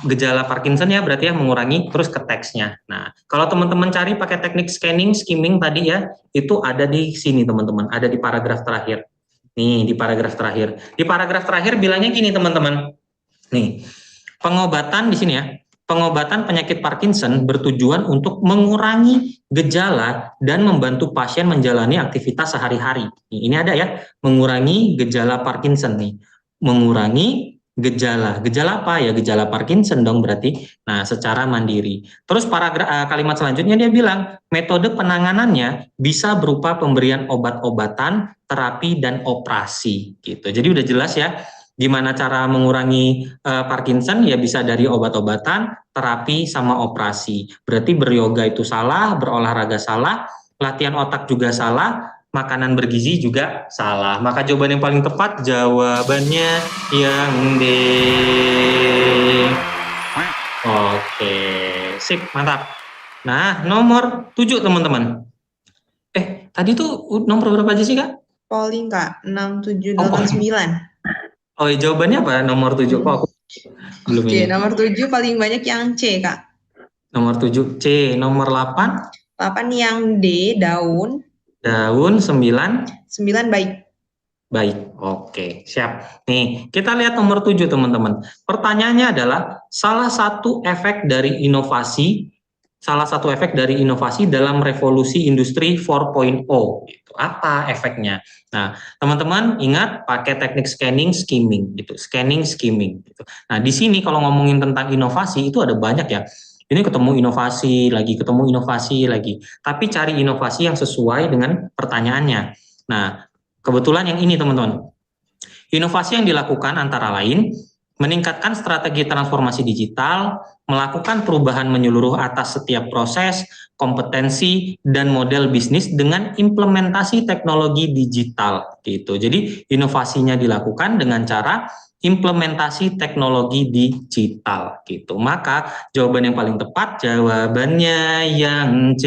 gejala Parkinson ya, berarti ya mengurangi, terus ke teksnya. Nah, kalau teman-teman cari pakai teknik scanning, skimming tadi ya, itu ada di sini teman-teman, ada di paragraf terakhir. Nih, di paragraf terakhir. Di paragraf terakhir bilangnya gini teman-teman. Nih, pengobatan di sini ya, pengobatan penyakit Parkinson bertujuan untuk mengurangi gejala dan membantu pasien menjalani aktivitas sehari-hari. Ini ada ya, mengurangi gejala Parkinson nih. Mengurangi gejala apa ya, gejala Parkinson dong berarti. Nah, secara mandiri. Terus kalimat selanjutnya dia bilang metode penanganannya bisa berupa pemberian obat-obatan, terapi dan operasi gitu. Jadi udah jelas ya gimana cara mengurangi Parkinson, ya bisa dari obat-obatan, terapi sama operasi. Berarti beryoga itu salah, berolahraga salah, latihan otak juga salah, makanan bergizi juga salah. Maka jawaban yang paling tepat jawabannya yang D. Oke, sip, mantap. Nah, nomor 7 teman-teman. Tadi tuh nomor berapa aja sih Kak? Polling Kak, 6789. Oh, jawabannya apa? Nomor 7. Kok aku belum ini. Nomor 7 paling banyak yang C Kak. Nomor 7 C, nomor 8? 8 yang D, daun. Daun, 9 baik. Baik, oke, siap. Nih, kita lihat nomor 7 teman-teman. Pertanyaannya adalah salah satu efek dari inovasi dalam revolusi industri 4.0 gitu. Apa efeknya? Nah, teman-teman ingat pakai teknik scanning, skimming gitu. Scanning, skimming gitu. Nah, di sini kalau ngomongin tentang inovasi itu ada banyak ya. Ini ketemu inovasi lagi. Tapi cari inovasi yang sesuai dengan pertanyaannya. Nah, kebetulan yang ini teman-teman. Inovasi yang dilakukan antara lain meningkatkan strategi transformasi digital, melakukan perubahan menyeluruh atas setiap proses, kompetensi, dan model bisnis dengan implementasi teknologi digital gitu. Jadi inovasinya dilakukan dengan cara implementasi teknologi digital gitu. Maka jawaban yang paling tepat jawabannya yang C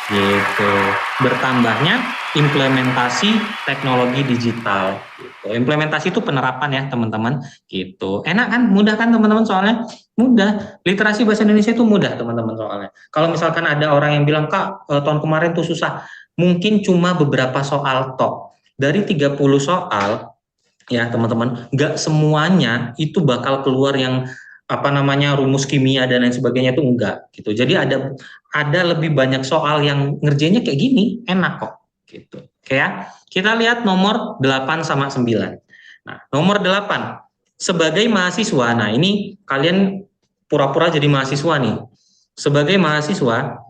gitu. Bertambahnya implementasi teknologi digital gitu. Implementasi itu penerapan ya teman-teman gitu. Enak kan? Mudah kan teman-teman soalnya? Mudah. Literasi bahasa Indonesia itu mudah teman-teman soalnya. Kalau misalkan ada orang yang bilang, "Kak, tahun kemarin tuh susah." Mungkin cuma beberapa soal tok. Dari 30 soal ya teman-teman, nggak semuanya itu bakal keluar yang rumus kimia dan lain sebagainya, itu enggak gitu. Jadi ada lebih banyak soal yang ngerjainnya kayak gini, enak kok gitu. Oke ya. Kita lihat nomor 8 sama 9. Nah, nomor 8. Sebagai mahasiswa, nah ini kalian pura-pura jadi mahasiswa nih. Sebagai mahasiswa,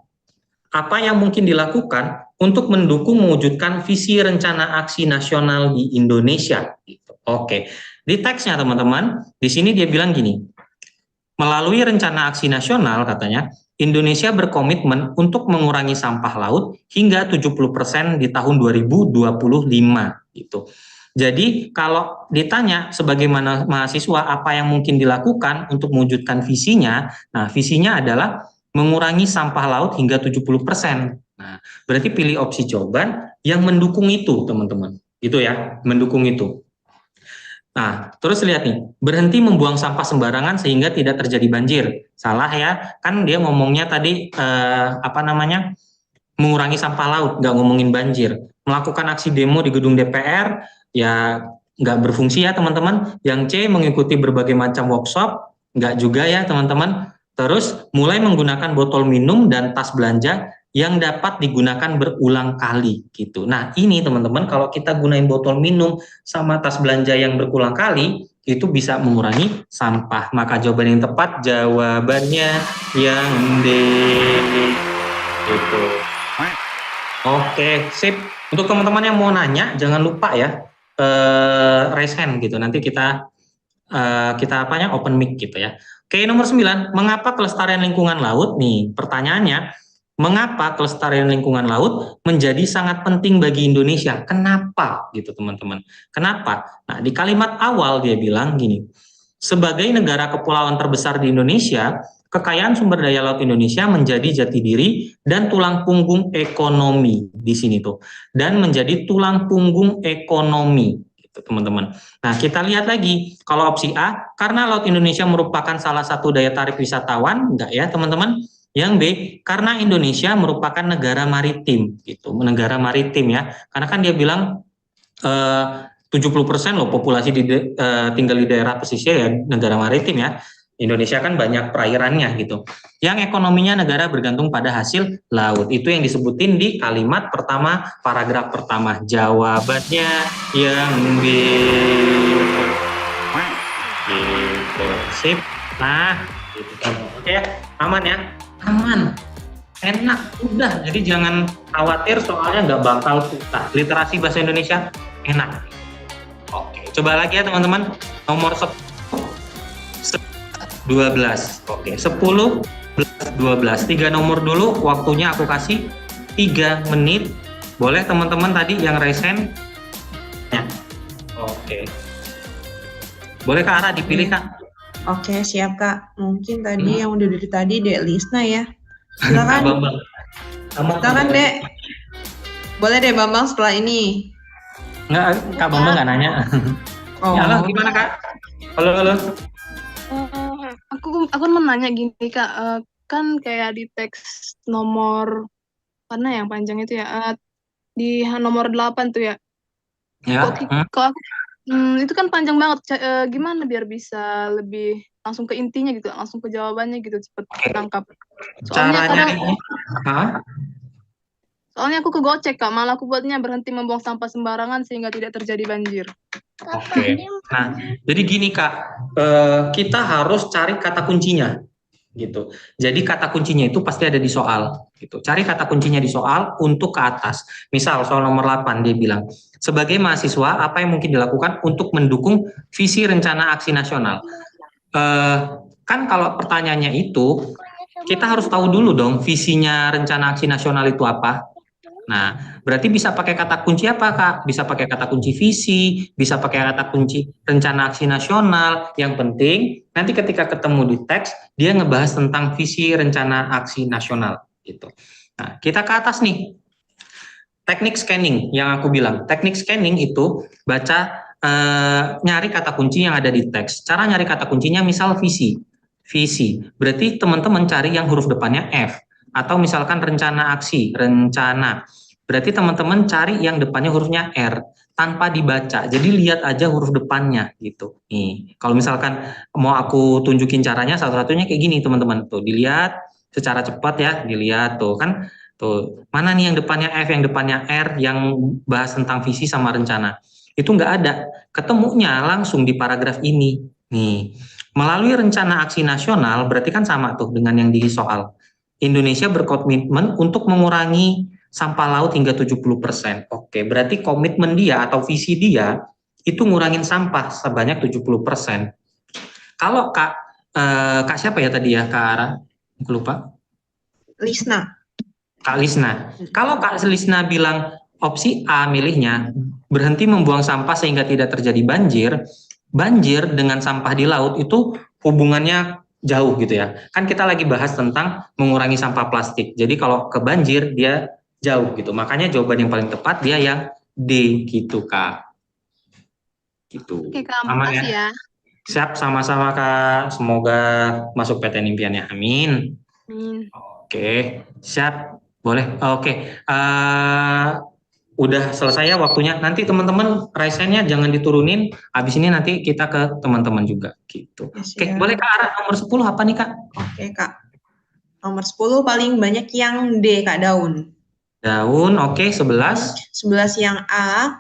apa yang mungkin dilakukan untuk mendukung mewujudkan visi rencana aksi nasional di Indonesia gitu. Oke. Di teksnya teman-teman, di sini dia bilang gini. Melalui rencana aksi nasional katanya, Indonesia berkomitmen untuk mengurangi sampah laut hingga 70% di tahun 2025 gitu. Jadi kalau ditanya sebagaimana mahasiswa apa yang mungkin dilakukan untuk mewujudkan visinya, nah visinya adalah mengurangi sampah laut hingga 70%. Nah, berarti pilih opsi jawaban yang mendukung itu, teman-teman. Gitu ya, mendukung itu. Nah, terus lihat nih, berhenti membuang sampah sembarangan sehingga tidak terjadi banjir. Salah ya, kan dia ngomongnya tadi mengurangi sampah laut, nggak ngomongin banjir. Melakukan aksi demo di gedung DPR, ya nggak berfungsi ya teman-teman. Yang C, mengikuti berbagai macam workshop, nggak juga ya teman-teman. Terus mulai menggunakan botol minum dan tas belanja yang dapat digunakan berulang kali gitu. Nah ini teman-teman, kalau kita gunain botol minum sama tas belanja yang berulang kali, itu bisa mengurangi sampah. Maka jawaban yang tepat jawabannya yang D. Gitu. Oke, sip. Untuk teman-teman yang mau nanya, jangan lupa ya raise hand gitu. Nanti kita open mic gitu ya. Oke, nomor 9, mengapa kelestarian lingkungan laut nih? Pertanyaannya, mengapa kelestarian lingkungan laut menjadi sangat penting bagi Indonesia? Kenapa gitu teman-teman? Kenapa? Nah, di kalimat awal dia bilang gini, sebagai negara kepulauan terbesar di Indonesia, kekayaan sumber daya laut Indonesia menjadi jati diri dan tulang punggung ekonomi di sini tuh. Dan menjadi tulang punggung ekonomi gitu teman-teman. Nah, kita lihat lagi, kalau opsi A, karena Laut Indonesia merupakan salah satu daya tarik wisatawan, enggak ya teman-teman? Yang B, karena Indonesia merupakan negara maritim gitu, negara maritim ya. Karena kan dia bilang 70% loh populasi tinggal di daerah pesisir ya, negara maritim ya. Indonesia kan banyak perairannya gitu. Yang ekonominya negara bergantung pada hasil laut. Itu yang disebutin di kalimat pertama, paragraf pertama. Jawabannya yang B. Gitu. Sip. Nah, gitu. Oke, aman ya? Aman. Enak, udah. Jadi jangan khawatir soalnya nggak bakal susah. Literasi bahasa Indonesia enak. Oke, coba lagi ya teman-teman. Nomor 12. Oke, 10, 12. 3 nomor dulu, waktunya aku kasih 3 menit. Boleh teman-teman tadi yang raise hand? Ya. Oke. Boleh Kak Ara dipilih Kak? Oke, siap Kak. Mungkin tadi yang udah dari tadi Dek Lisna ya. Silakan. Kak Bambang. Silakan Dek. Boleh deh Bambang setelah ini. Enggak, Kak Bambang nggak nanya. Oh. Ya, halo, gimana Kak? Halo. Aku mau nanya gini Kak, kan kayak di teks nomor mana yang panjang itu ya, di nomor 8 tuh ya. Ya. Kok aku itu kan panjang banget. Gimana biar bisa lebih langsung ke intinya gitu, langsung ke jawabannya gitu, cepet tangkap. Soalnya Caranya kadang ini, Soalnya aku kegocek, Kak. Malah aku buatnya berhenti membuang sampah sembarangan sehingga tidak terjadi banjir. Oke. Nah, jadi gini Kak, kita harus cari kata kuncinya gitu. Jadi kata kuncinya itu pasti ada di soal gitu. Cari kata kuncinya di soal untuk ke atas. Misal soal nomor 8 dia bilang, sebagai mahasiswa apa yang mungkin dilakukan untuk mendukung visi rencana aksi nasional? Kan kalau pertanyaannya itu kita harus tahu dulu dong visinya rencana aksi nasional itu apa. Nah, berarti bisa pakai kata kunci apa, Kak? Bisa pakai kata kunci visi, bisa pakai kata kunci rencana aksi nasional. Yang penting, nanti ketika ketemu di teks, dia ngebahas tentang visi rencana aksi nasional. Gitu. Nah, kita ke atas nih. Teknik scanning yang aku bilang. Teknik scanning itu baca, nyari kata kunci yang ada di teks. Cara nyari kata kuncinya misal visi. Visi. Berarti teman-teman cari yang huruf depannya F. Atau misalkan rencana aksi, rencana. Berarti teman-teman cari yang depannya hurufnya R tanpa dibaca. Jadi lihat aja huruf depannya gitu. Nih, kalau misalkan mau aku tunjukin caranya, satu-satunya kayak gini teman-teman. Tuh, dilihat secara cepat ya, dilihat tuh kan. Tuh, mana nih yang depannya F, yang depannya R, yang bahas tentang visi sama rencana. Itu nggak ada. Ketemunya langsung di paragraf ini. Nih, melalui rencana aksi nasional berarti kan sama tuh dengan yang di soal. Indonesia berkomitmen untuk mengurangi sampah laut hingga 70%. Oke, berarti komitmen dia atau visi dia itu ngurangin sampah sebanyak 70%. Kalau Kak siapa ya tadi ya, Kak Ara? Aku lupa. Lisna. Kak Lisna. Kalau Kak Lisna bilang opsi A milihnya, berhenti membuang sampah sehingga tidak terjadi banjir, banjir dengan sampah di laut itu hubungannya jauh gitu ya. Kan kita lagi bahas tentang mengurangi sampah plastik. Jadi kalau ke banjir dia jauh gitu. Makanya jawaban yang paling tepat dia yang D gitu, Kak. Gitu. Oke, Kak. Aman Makasih ya. Siap, sama-sama Kak. Semoga masuk PTN impiannya. Amin. Amin. Oke, siap. Boleh. Oke. Udah selesai ya waktunya. Nanti teman-teman raise-nya jangan diturunin. Habis ini nanti kita ke teman-teman juga gitu. Oke, boleh Kak Ara nomor 10 apa nih Kak? Oke, Kak. Nomor 10 paling banyak yang D, Kak, daun. Daun, oke, 11. 11 yang A.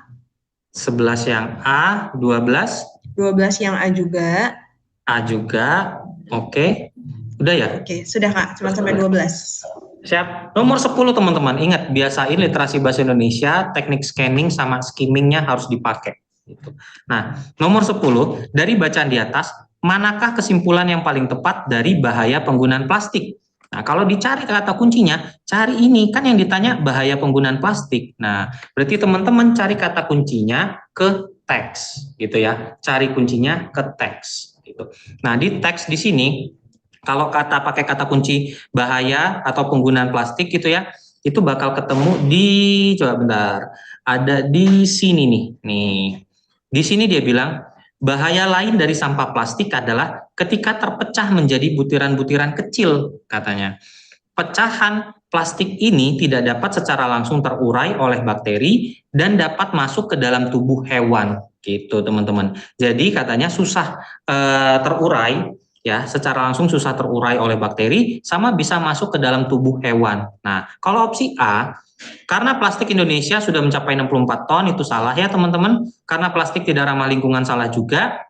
11 yang A, 12. 12 yang A juga. A juga. Oke. Udah ya? Oke, sudah Kak, cuma sampai 12. Siap. Nomor 10 teman-teman, ingat biasain literasi bahasa Indonesia, teknik scanning sama skimmingnya harus dipakai. Gitu. Nah, nomor 10, dari bacaan di atas, manakah kesimpulan yang paling tepat dari bahaya penggunaan plastik? Nah, kalau dicari kata kuncinya, cari ini, kan yang ditanya bahaya penggunaan plastik. Nah, berarti teman-teman cari kata kuncinya ke teks, gitu ya. Cari kuncinya ke teks, gitu. Nah, di teks di sini, kalau pakai kata kunci bahaya atau penggunaan plastik gitu ya, itu bakal ketemu di, coba bentar, ada di sini nih. Di sini dia bilang, bahaya lain dari sampah plastik adalah ketika terpecah menjadi butiran-butiran kecil, katanya. Pecahan plastik ini tidak dapat secara langsung terurai oleh bakteri dan dapat masuk ke dalam tubuh hewan, gitu teman-teman. Jadi katanya susah terurai, ya, secara langsung susah terurai oleh bakteri, sama bisa masuk ke dalam tubuh hewan. Nah, kalau opsi A, karena plastik Indonesia sudah mencapai 64 ton, itu salah ya teman-teman. Karena plastik tidak ramah lingkungan, salah juga.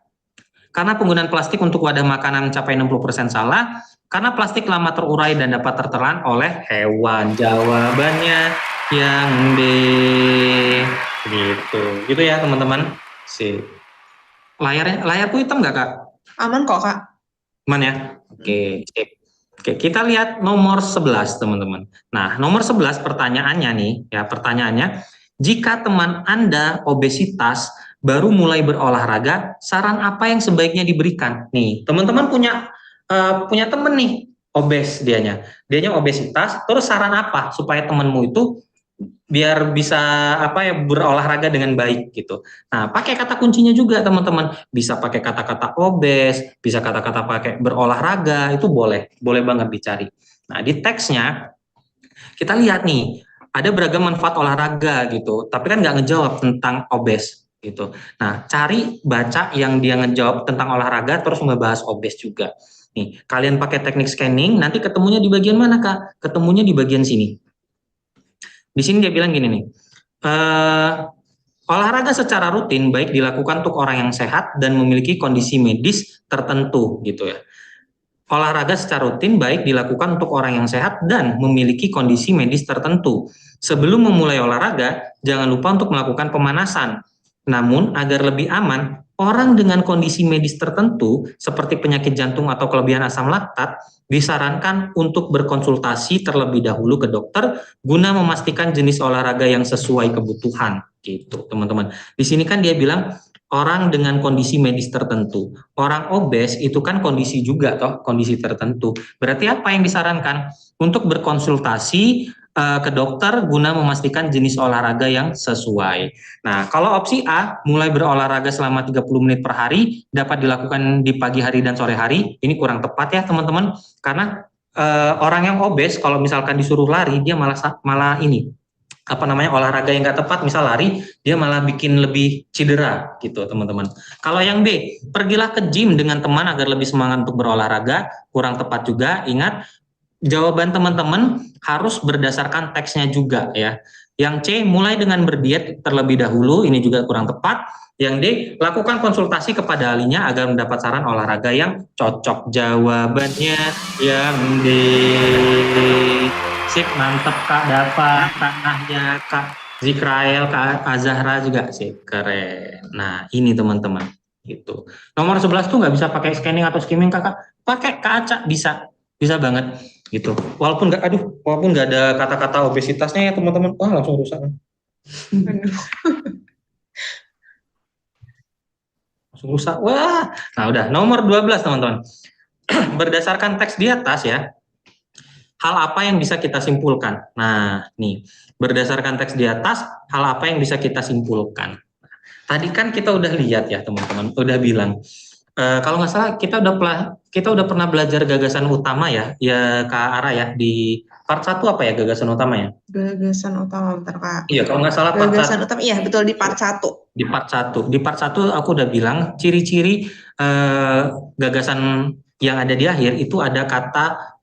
Karena penggunaan plastik untuk wadah makanan mencapai 60% salah. Karena plastik lama terurai dan dapat tertelan oleh hewan. Jawabannya yang D. Gitu ya teman-teman. Sip. Layarku hitam nggak Kak? Aman kok Kak. Aman ya? Oke, sip. Oke, kita lihat nomor 11 teman-teman. Nah, nomor 11 pertanyaannya nih, ya pertanyaannya, jika teman Anda obesitas baru mulai berolahraga, saran apa yang sebaiknya diberikan? Nih, teman-teman punya temen nih, obes dianya obesitas, terus saran apa supaya temenmu itu biar bisa berolahraga dengan baik gitu. Nah, pakai kata kuncinya juga teman-teman. Bisa pakai kata-kata obes, bisa kata-kata pakai berolahraga, itu boleh banget dicari. Nah, di teksnya kita lihat nih, ada beragam manfaat olahraga gitu, tapi kan nggak ngejawab tentang obes gitu. Nah, baca yang dia ngejawab tentang olahraga terus ngebahas obes juga. Nih, kalian pakai teknik scanning, nanti ketemunya di bagian mana Kak? Ketemunya di bagian sini. Di sini dia bilang gini nih, olahraga secara rutin baik dilakukan untuk orang yang sehat dan memiliki kondisi medis tertentu gitu ya. Olahraga secara rutin baik dilakukan untuk orang yang sehat dan memiliki kondisi medis tertentu. Sebelum memulai olahraga, jangan lupa untuk melakukan pemanasan. Namun, agar lebih aman, orang dengan kondisi medis tertentu seperti penyakit jantung atau kelebihan asam laktat disarankan untuk berkonsultasi terlebih dahulu ke dokter guna memastikan jenis olahraga yang sesuai kebutuhan gitu, teman-teman. Di sini kan dia bilang orang dengan kondisi medis tertentu. Orang obes itu kan kondisi juga toh, kondisi tertentu. Berarti apa yang disarankan? Untuk berkonsultasi ke dokter guna memastikan jenis olahraga yang sesuai. Nah, kalau opsi A, mulai berolahraga selama 30 menit per hari, dapat dilakukan di pagi hari dan sore hari. Ini kurang tepat ya teman-teman, karena orang yang obes kalau misalkan disuruh lari, dia malah ini, olahraga yang nggak tepat, misal lari, dia malah bikin lebih cedera gitu teman-teman. Kalau yang B, pergilah ke gym dengan teman agar lebih semangat untuk berolahraga, kurang tepat juga. Ingat, jawaban teman-teman harus berdasarkan teksnya juga ya. Yang C, mulai dengan berdiet terlebih dahulu, ini juga kurang tepat. Yang D, lakukan konsultasi kepada ahlinya agar mendapat saran olahraga yang cocok. Jawabannya yang D. Sip, mantep Kak Dapa, Kak Nahya, Kak Zikrael, Kak Azahra juga sip, keren. Nah, ini teman-teman gitu. Nomor 11 tuh nggak bisa pakai scanning atau skimming Kakak, pakai kaca bisa banget gitu. Walaupun nggak ada kata-kata obesitasnya ya teman-teman, wah langsung rusak. Langsung rusak, wah. Nah udah, nomor 12 teman-teman. Berdasarkan teks di atas ya, hal apa yang bisa kita simpulkan? Nah, nih, berdasarkan teks di atas, hal apa yang bisa kita simpulkan? Tadi kan kita udah lihat ya, teman-teman, udah bilang. Kalau nggak salah, kita udah pernah belajar gagasan utama ya, Kak Ara ya, di part 1 apa ya gagasan utamanya? Gagasan utama, bentar Kak. Iya, kalau nggak salah part Gagasan utama, iya betul di part 1. Di part 1. Di part 1 aku udah bilang, ciri-ciri gagasan yang ada di akhir itu ada kata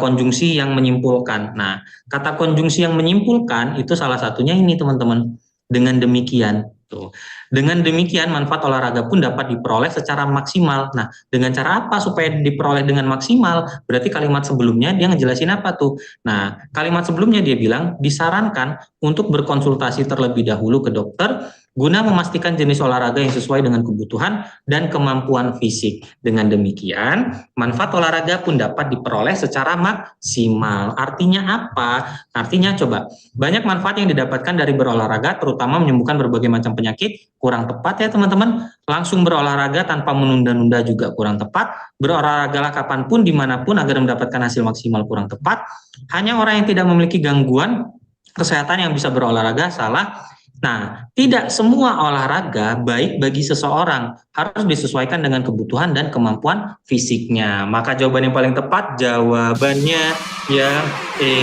konjungsi yang menyimpulkan. Nah, kata konjungsi yang menyimpulkan itu salah satunya ini teman-teman. Dengan demikian, tuh. Dengan demikian manfaat olahraga pun dapat diperoleh secara maksimal. Nah, dengan cara apa supaya diperoleh dengan maksimal? Berarti kalimat sebelumnya dia ngejelasin apa tuh? Nah, kalimat sebelumnya dia bilang disarankan untuk berkonsultasi terlebih dahulu ke dokter guna memastikan jenis olahraga yang sesuai dengan kebutuhan dan kemampuan fisik. Dengan demikian, manfaat olahraga pun dapat diperoleh secara maksimal. Artinya apa? Artinya coba, banyak manfaat yang didapatkan dari berolahraga, terutama menyembuhkan berbagai macam penyakit. Kurang tepat ya teman-teman. Langsung berolahraga tanpa menunda-nunda juga kurang tepat. Berolahragalah kapanpun, dimanapun agar mendapatkan hasil maksimal kurang tepat. Hanya orang yang tidak memiliki gangguan kesehatan yang bisa berolahraga, salah. Nah, tidak semua olahraga baik bagi seseorang, harus disesuaikan dengan kebutuhan dan kemampuan fisiknya. Maka jawaban yang paling tepat, jawabannya yang E.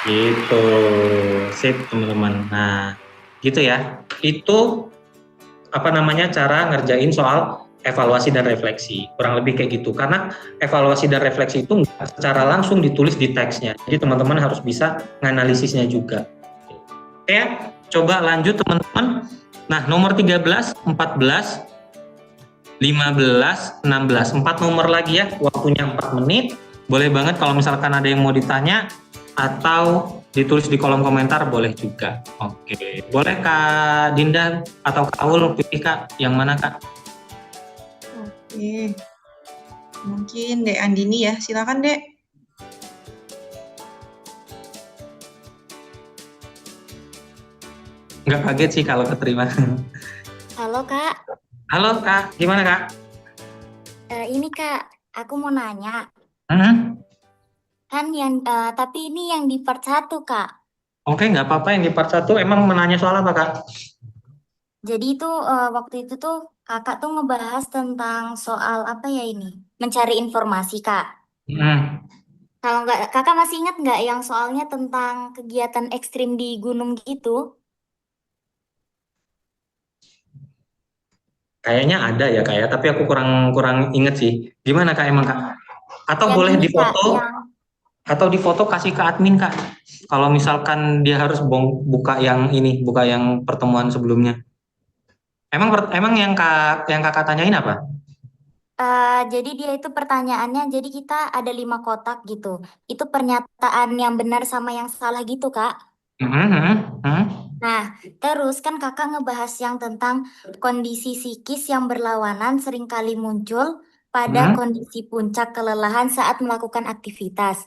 Gitu. Sip, teman-teman. Nah, gitu ya. Itu cara ngerjain soal evaluasi dan refleksi. Kurang lebih kayak gitu. Karena evaluasi dan refleksi itu nggak secara langsung ditulis di teksnya. Jadi teman-teman harus bisa nganalisisnya juga. Oke, coba lanjut teman-teman. Nah, nomor 13, 14, 15, 16. 4 nomor lagi ya, waktunya 4 menit. Boleh banget kalau misalkan ada yang mau ditanya atau ditulis di kolom komentar boleh juga. Oke, boleh Kak Dinda atau Kak Aul pilih Kak, yang mana Kak? Oke, mungkin Dek Andini ya, silakan Dek. Nggak kaget sih kalau keterima. Halo Kak. Halo Kak, gimana Kak? Ini Kak, aku mau nanya. Kan tapi ini yang di part 1 Kak. Oke, nggak apa-apa yang di part 1. Emang menanya soal apa Kak? Jadi itu waktu itu tuh Kakak tuh ngebahas tentang soal apa ya ini? Mencari informasi Kak. Kalau nggak, Kakak masih ingat nggak yang soalnya tentang kegiatan ekstrim di gunung gitu? Kayaknya ada ya Kak ya, tapi aku kurang inget sih. Gimana Kak emang Kak? Atau Yang boleh ini, Kak, difoto? Atau di foto kasih ke admin Kak. Kalau misalkan dia harus buka yang ini, buka yang pertemuan sebelumnya. Emang yang kakak tanyain apa? Jadi dia itu pertanyaannya, jadi kita ada 5 kotak gitu. Itu pernyataan yang benar sama yang salah gitu, Kak. Nah, terus kan kakak ngebahas yang tentang kondisi psikis yang berlawanan seringkali muncul pada kondisi puncak kelelahan saat melakukan aktivitas.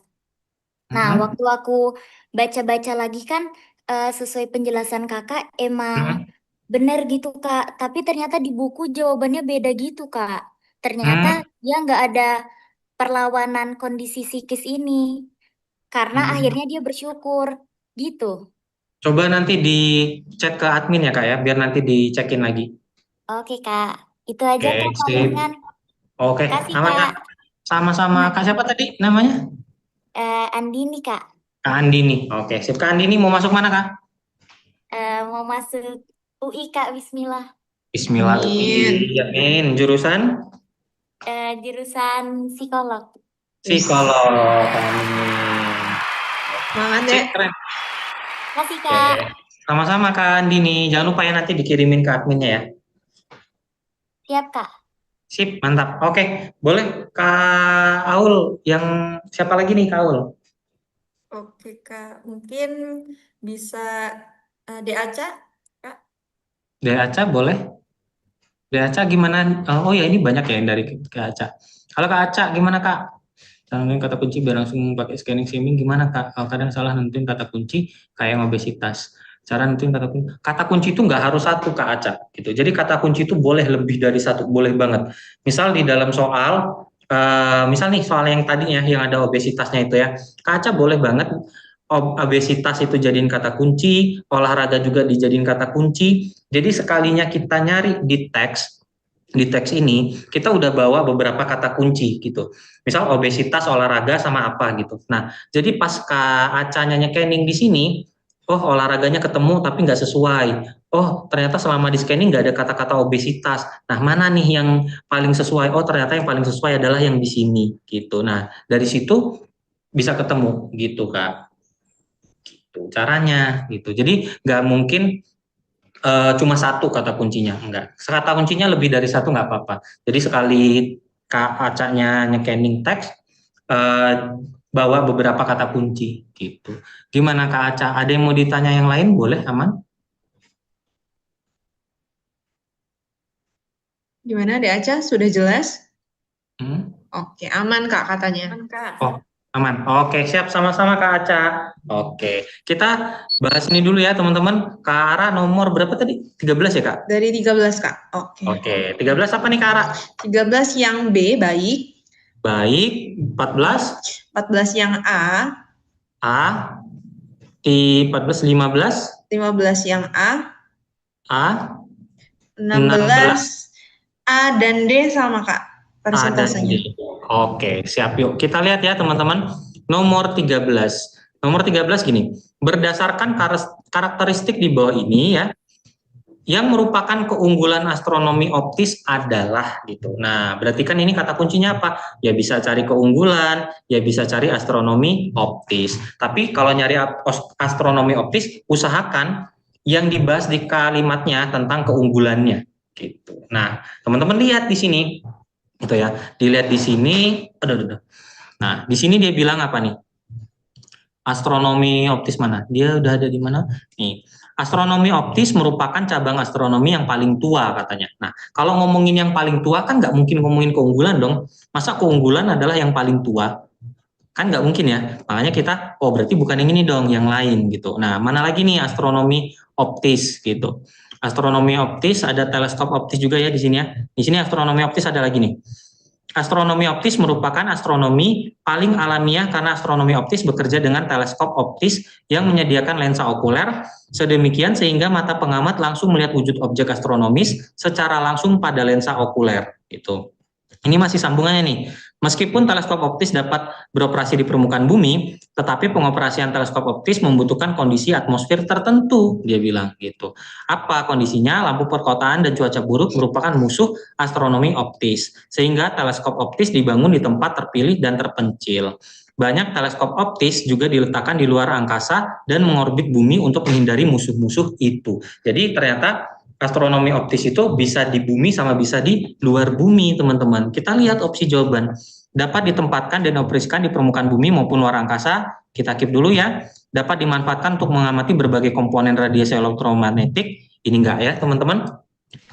Nah, waktu aku baca-baca lagi kan sesuai penjelasan kakak emang benar gitu, Kak. Tapi ternyata di buku jawabannya beda gitu, Kak. Ternyata dia nggak ada perlawanan kondisi psikis ini. Karena akhirnya dia bersyukur. Gitu. Coba nanti dicek ke admin ya Kak ya, biar nanti dicekin lagi. Oke, Kak. Itu aja Oke, Kak sip. palingan. Oke, Kasih, aman Kak. Kak. Sama-sama Kak siapa tadi namanya? Andini, Kak. Kak Andini. Oke, sip. Kak Andini mau masuk mana Kak? Mau masuk UI, Kak. Bismillah. Bismillah UI. Amin. Jurusan? Jurusan psikolog. Psikolog. Amin. Semangat ya. Keren. Kasih, Kak. Sama-sama Kak Andini. Jangan lupa ya nanti dikirimin ke adminnya ya. Siap, Kak. Sip, mantap. Oke, boleh Kak Aul. Yang siapa lagi nih Kak Aul? Oke, Kak. Mungkin bisa Aca, Kak. Aca boleh? Aca gimana? Oh ya ini banyak ya yang dari Kak Aca. Halo Kak Aca, gimana Kak? Nentuin kata kunci biar langsung pakai scanning skimming gimana Kak? Kadang salah nentuin kata kunci kayak obesitas. Cara nentuin kata kunci. Kata kunci itu nggak harus satu Kak Aca gitu. Jadi kata kunci itu boleh lebih dari satu, boleh banget. Misal di dalam soal, misal nih soal yang tadinya yang ada obesitasnya itu ya, Kak Aca boleh banget obesitas itu jadiin kata kunci, olahraga juga dijadiin kata kunci. Jadi sekalinya kita nyari di teks ini kita udah bawa beberapa kata kunci gitu. Misal obesitas, olahraga sama apa gitu. Nah, jadi pas Kak Acanya nyekening di sini, oh olahraganya ketemu tapi nggak sesuai. Oh ternyata selama di scanning nggak ada kata-kata obesitas. Nah mana nih yang paling sesuai? Oh ternyata yang paling sesuai adalah yang di sini gitu. Nah dari situ bisa ketemu gitu Kak. Gitu caranya gitu. Jadi nggak mungkin cuma satu kata kuncinya, enggak. Kata kuncinya lebih dari satu nggak apa-apa. Jadi sekali Kak Acanya nyekening teks, bawa beberapa kata kunci gitu. Gimana Kak Aca? Ada yang mau ditanya yang lain? Boleh, aman? Gimana Aca? Sudah jelas? Hmm? Oke, aman Kak katanya. Aman, Kak. Oh, aman. Oke, siap sama-sama Kak Aca. Oke, kita bahas ini dulu ya teman-teman. Kak Ara nomor berapa tadi? 13 ya Kak? Dari 13 Kak. Oke. Oke, 13 apa nih Kak Ara? 13 yang B, baik. Baik, 14. 14 yang A. A. Di 14, 15. 15 yang A. A. 16. A dan D sama Kak persentasenya. Oke, siap yuk. Kita lihat ya teman-teman. Nomor 13. Nomor 13 gini. Berdasarkan karakteristik di bawah ini ya, yang merupakan keunggulan astronomi optis adalah gitu. Nah, berarti kan ini kata kuncinya apa? Ya bisa cari keunggulan, ya bisa cari astronomi optis. Tapi kalau nyari astronomi optis, usahakan yang dibahas di kalimatnya tentang keunggulannya gitu. Nah, teman-teman lihat di sini gitu ya. Dilihat di sini, Nah, di sini dia bilang apa nih? Astronomi optis mana? Dia udah ada di mana? Nih. Astronomi optis merupakan cabang astronomi yang paling tua katanya. Nah, kalau ngomongin yang paling tua kan nggak mungkin ngomongin keunggulan dong. Masa keunggulan adalah yang paling tua? Kan nggak mungkin ya. Makanya kita, oh berarti bukan yang ini dong, yang lain gitu. Nah, mana lagi nih astronomi optis gitu. Astronomi optis ada teleskop optis juga ya di sini ya. Di sini astronomi optis ada lagi nih. Astronomi optis merupakan astronomi paling alamiah karena astronomi optis bekerja dengan teleskop optis yang menyediakan lensa okuler sedemikian sehingga mata pengamat langsung melihat wujud objek astronomis secara langsung pada lensa okuler gitu. Ini masih sambungannya nih. Meskipun teleskop optis dapat beroperasi di permukaan bumi, tetapi pengoperasian teleskop optis membutuhkan kondisi atmosfer tertentu, dia bilang gitu. Apa kondisinya? Lampu perkotaan dan cuaca buruk merupakan musuh astronomi optis, sehingga teleskop optis dibangun di tempat terpilih dan terpencil. banyak teleskop optis juga diletakkan di luar angkasa dan mengorbit bumi untuk menghindari musuh-musuh itu. Jadi ternyata astronomi optis itu bisa di bumi sama bisa di luar bumi, teman-teman. Kita lihat opsi jawaban. Dapat ditempatkan dan dioperasikan di permukaan bumi maupun luar angkasa. Kita keep dulu ya. Dapat dimanfaatkan untuk mengamati berbagai komponen radiasi elektromagnetik. Ini enggak ya, teman-teman?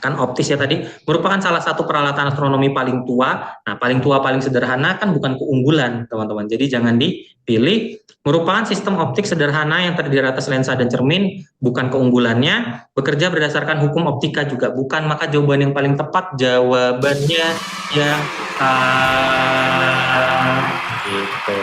Kan optis ya tadi, merupakan salah satu peralatan astronomi paling tua. Nah, paling tua, paling sederhana kan bukan keunggulan, teman-teman. Jadi jangan dipilih. Merupakan sistem optik sederhana yang terdiri atas lensa dan cermin, bukan keunggulannya. Bekerja berdasarkan hukum optika juga bukan, maka jawaban yang paling tepat jawabannya yang gitu.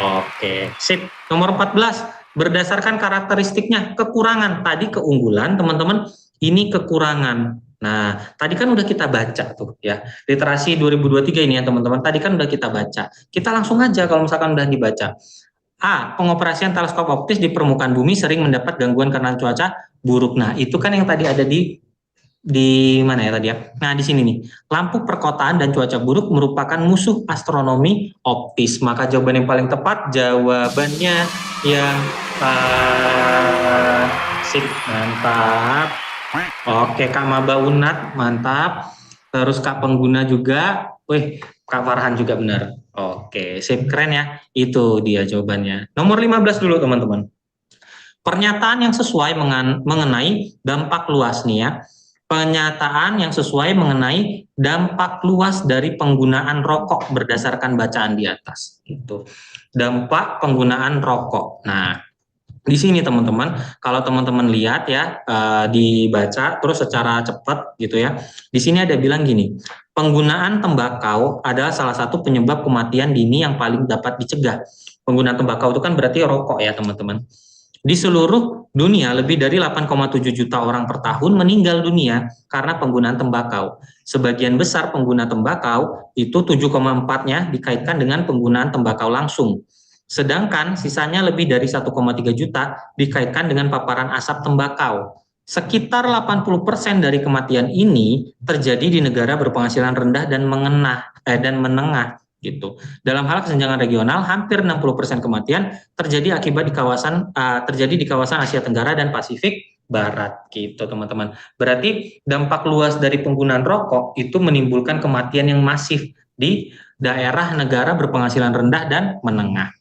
Oke, sip. Nomor 14, berdasarkan karakteristiknya, kekurangan. Tadi keunggulan, teman-teman, ini kekurangan. Nah, tadi kan udah kita baca tuh ya. Literasi 2023 ini ya, teman-teman. Tadi kan udah kita baca. Kita langsung aja kalau misalkan udah dibaca. A. Pengoperasian teleskop optis di permukaan bumi sering mendapat gangguan karena cuaca buruk. Nah, itu kan yang tadi ada di mana ya tadi ya? Nah, di sini nih. Lampu perkotaan dan cuaca buruk merupakan musuh astronomi optis. Maka jawaban yang paling tepat jawabannya yang sip, mantap. Oke, Kak Maba Unat, mantap. Terus Kak Pengguna juga. Wih, Kak Farhan juga benar. Oke, sip, keren ya. Itu dia jawabannya. Nomor 15 dulu, teman-teman. Pernyataan yang sesuai mengenai dampak luas nih ya. Pernyataan yang sesuai mengenai dampak luas dari penggunaan rokok berdasarkan bacaan di atas. Itu. Dampak penggunaan rokok. Nah, di sini teman-teman, kalau teman-teman lihat ya, dibaca terus secara cepat gitu ya. Di sini ada bilang gini, penggunaan tembakau adalah salah satu penyebab kematian dini yang paling dapat dicegah. Penggunaan tembakau itu kan berarti rokok ya teman-teman. Di seluruh dunia lebih dari 8,7 juta orang per tahun meninggal dunia karena penggunaan tembakau. Sebagian besar pengguna tembakau itu 7,4-nya dikaitkan dengan penggunaan tembakau langsung. Sedangkan sisanya lebih dari 1,3 juta dikaitkan dengan paparan asap tembakau. Sekitar 80% dari kematian ini terjadi di negara berpenghasilan rendah dan menengah gitu. Dalam hal kesenjangan regional, hampir 60% kematian terjadi akibat di kawasan Asia Tenggara dan Pasifik Barat gitu, teman-teman. Berarti dampak luas dari penggunaan rokok itu menimbulkan kematian yang masif di daerah negara berpenghasilan rendah dan menengah.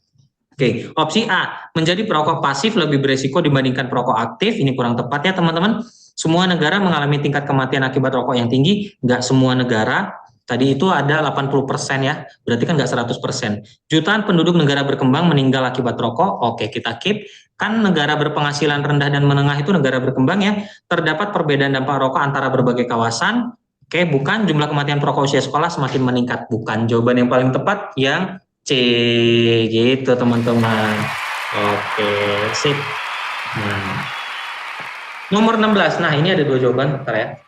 Oke, opsi A, menjadi perokok pasif lebih beresiko dibandingkan perokok aktif. Ini kurang tepat ya teman-teman. Semua negara mengalami tingkat kematian akibat rokok yang tinggi. Nggak semua negara. Tadi itu ada 80% ya, berarti kan nggak 100%. Jutaan penduduk negara berkembang meninggal akibat rokok. Oke, kita keep. Kan negara berpenghasilan rendah dan menengah itu negara berkembang ya. Terdapat perbedaan dampak rokok antara berbagai kawasan. Oke, bukan. Jumlah kematian perokok usia sekolah semakin meningkat. Bukan. Jawaban yang paling tepat yang C gitu teman-teman. Oke, sip. Nah. Nomor 16. Nah, ini ada 2 jawaban, bentar ya.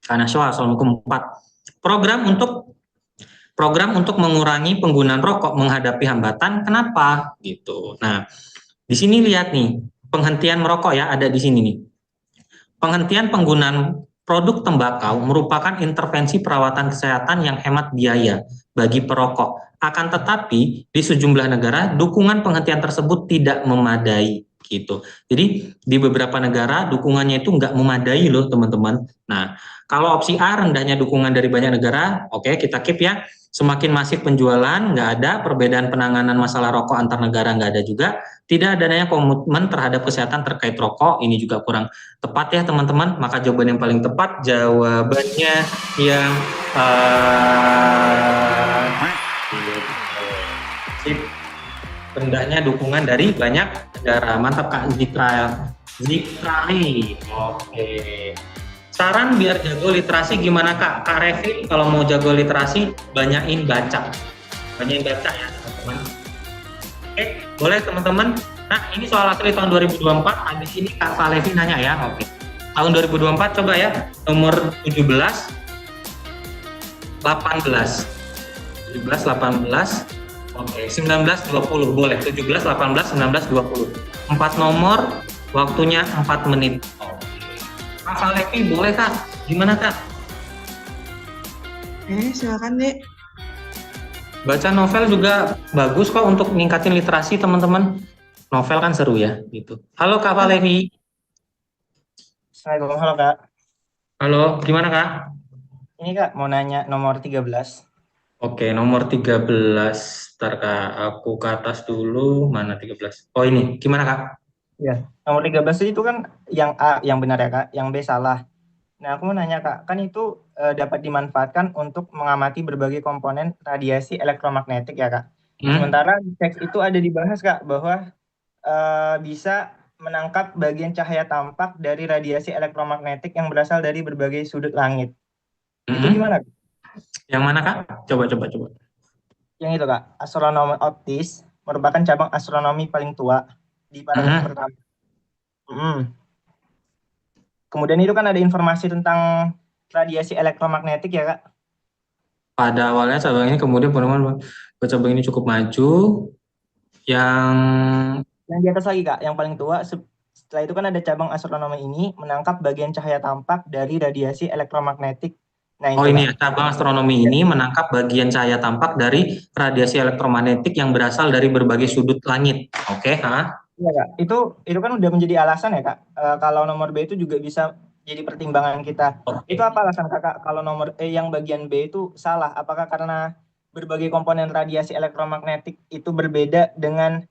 Karena soal 4. Program untuk mengurangi penggunaan rokok menghadapi hambatan. Kenapa? Gitu. Nah, di sini lihat nih, penghentian merokok ya, ada di sini nih. Penghentian penggunaan produk tembakau merupakan intervensi perawatan kesehatan yang hemat biaya bagi perokok. Akan tetapi, di sejumlah negara, dukungan penghentian tersebut tidak memadai. Gitu. Jadi, di beberapa negara, dukungannya itu nggak memadai loh, teman-teman. Nah, kalau opsi A, rendahnya dukungan dari banyak negara, oke, kita keep ya. Semakin masif penjualan, nggak ada. Perbedaan penanganan masalah rokok antar negara, nggak ada juga. Tidak adanya komitmen terhadap kesehatan terkait rokok, ini juga kurang tepat ya teman-teman. Maka jawaban yang paling tepat, jawabannya yang sip. Rendahnya dukungan dari banyak negara. Mantap Kak Zikrali. Oke. Saran biar jago literasi gimana Kak? Kak Revi kalau mau jago literasi banyakin baca. Banyakin baca ya teman-teman. Oke, boleh teman-teman. Nah, ini soal asli tahun 2024. Habis ini Kak Falevi nanya ya. Oke. Tahun 2024 coba ya. Nomor 17 18. 17 18. Oke, 19-20 boleh. 17, 18, 19, 20. 4 nomor, waktunya 4 menit. Oke. Kak Falevi boleh Kak? Gimana Kak? Silakan Dek. Baca novel juga bagus kok untuk ningkatin literasi teman-teman. Novel kan seru ya gitu. Halo Kak Valevi. Assalamualaikum, halo Kak. Halo, gimana Kak? Ini Kak mau nanya nomor 13. Oke, nomor 13. Ntar Kak, aku ke atas dulu. Mana 13? Oh ini, gimana Kak? Ya, nomor 13 itu kan yang A yang benar ya Kak, yang B salah. Nah, aku mau nanya Kak, kan itu dapat dimanfaatkan untuk mengamati berbagai komponen radiasi elektromagnetik ya Kak. Sementara di teks itu ada dibahas Kak, bahwa bisa menangkap bagian cahaya tampak dari radiasi elektromagnetik yang berasal dari berbagai sudut langit. Itu gimana? Yang mana Kak? Coba. Yang itu Kak, astronomi optis merupakan cabang astronomi paling tua di paragraf pertama. Kemudian itu kan ada informasi tentang radiasi elektromagnetik ya Kak? Pada awalnya cabang ini, kemudian penemuan cabang ini cukup maju. Yang di atas lagi Kak, yang paling tua. Setelah itu kan ada cabang astronomi ini menangkap bagian cahaya tampak dari radiasi elektromagnetik. Nah, itu ini cabang astronomi ini menangkap bagian cahaya tampak dari radiasi elektromagnetik yang berasal dari berbagai sudut langit. Oke, Iya Kak, itu kan udah menjadi alasan ya Kak. Kalau nomor B itu juga bisa jadi pertimbangan kita. Itu apa alasan Kakak kalau nomor yang bagian B itu salah? Apakah karena berbagai komponen radiasi elektromagnetik itu berbeda dengan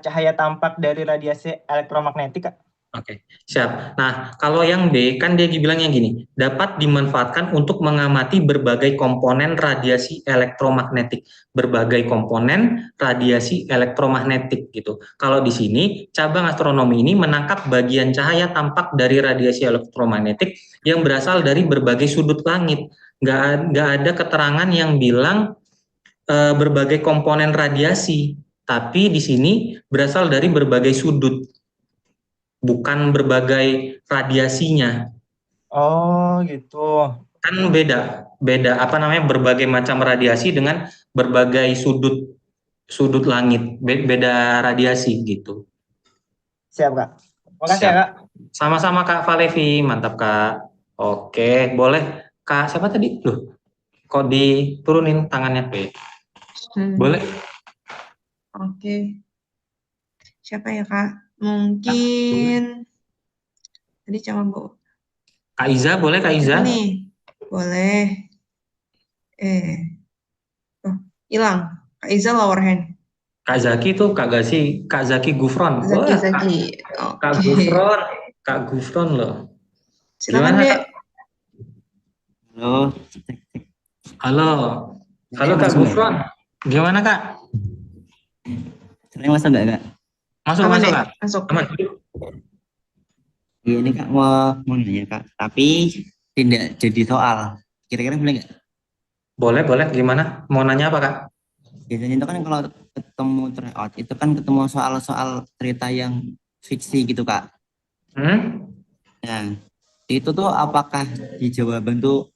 cahaya tampak dari radiasi elektromagnetik Kak? Oke, siap. Nah, kalau yang B kan dia bilangnya gini, dapat dimanfaatkan untuk mengamati berbagai komponen radiasi elektromagnetik, berbagai komponen radiasi elektromagnetik gitu. Kalau di sini cabang astronomi ini menangkap bagian cahaya tampak dari radiasi elektromagnetik yang berasal dari berbagai sudut langit. Nggak ada keterangan yang bilang berbagai komponen radiasi, tapi di sini berasal dari berbagai sudut. Bukan berbagai radiasinya. Oh gitu. Kan beda berbagai macam radiasi dengan berbagai sudut langit, beda radiasi gitu. Siap Kak. Makasih ya Kak. Sama-sama Kak Valevi, mantap Kak. Oke, boleh Kak siapa tadi? Loh, kok diturunin tangannya P? Boleh? Oke. Siapa ya Kak? Mungkin tadi coba Kak Iza, boleh Kak Iza? Nih, boleh. Hilang. Kak Iza lower hand. Kak Zaki tuh Kak Zaki Gufron. Zaki. Kak Gufron loh. Silakan Dek. Halo Kak Gufron. Gimana Kak? Masuk nggak Kak? Masuk Kak. Masuk. Aman. Iya, ini Kak mau nanya Kak, tapi tidak jadi soal. Kira-kira boleh nggak? Boleh. Gimana? Mau nanya apa Kak? Biasanya itu kan kalau ketemu tryout, itu kan ketemu soal-soal cerita yang fiksi gitu Kak. Nah, itu tuh apakah di jawaban tuh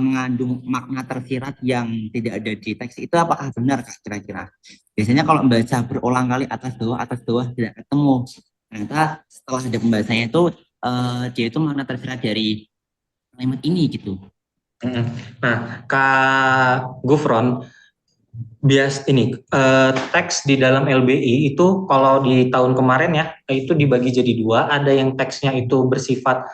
mengandung makna tersirat yang tidak ada di teks, itu apakah benar Kak kira-kira? Biasanya kalau membaca berulang kali atas bawah tidak ketemu. Ternyata setelah ada pembahasannya itu dia itu makna tersirat dari kalimat ini gitu. Nah, Kak Gufron, teks di dalam LBI itu kalau di tahun kemarin ya itu dibagi jadi dua. Ada yang teksnya itu bersifat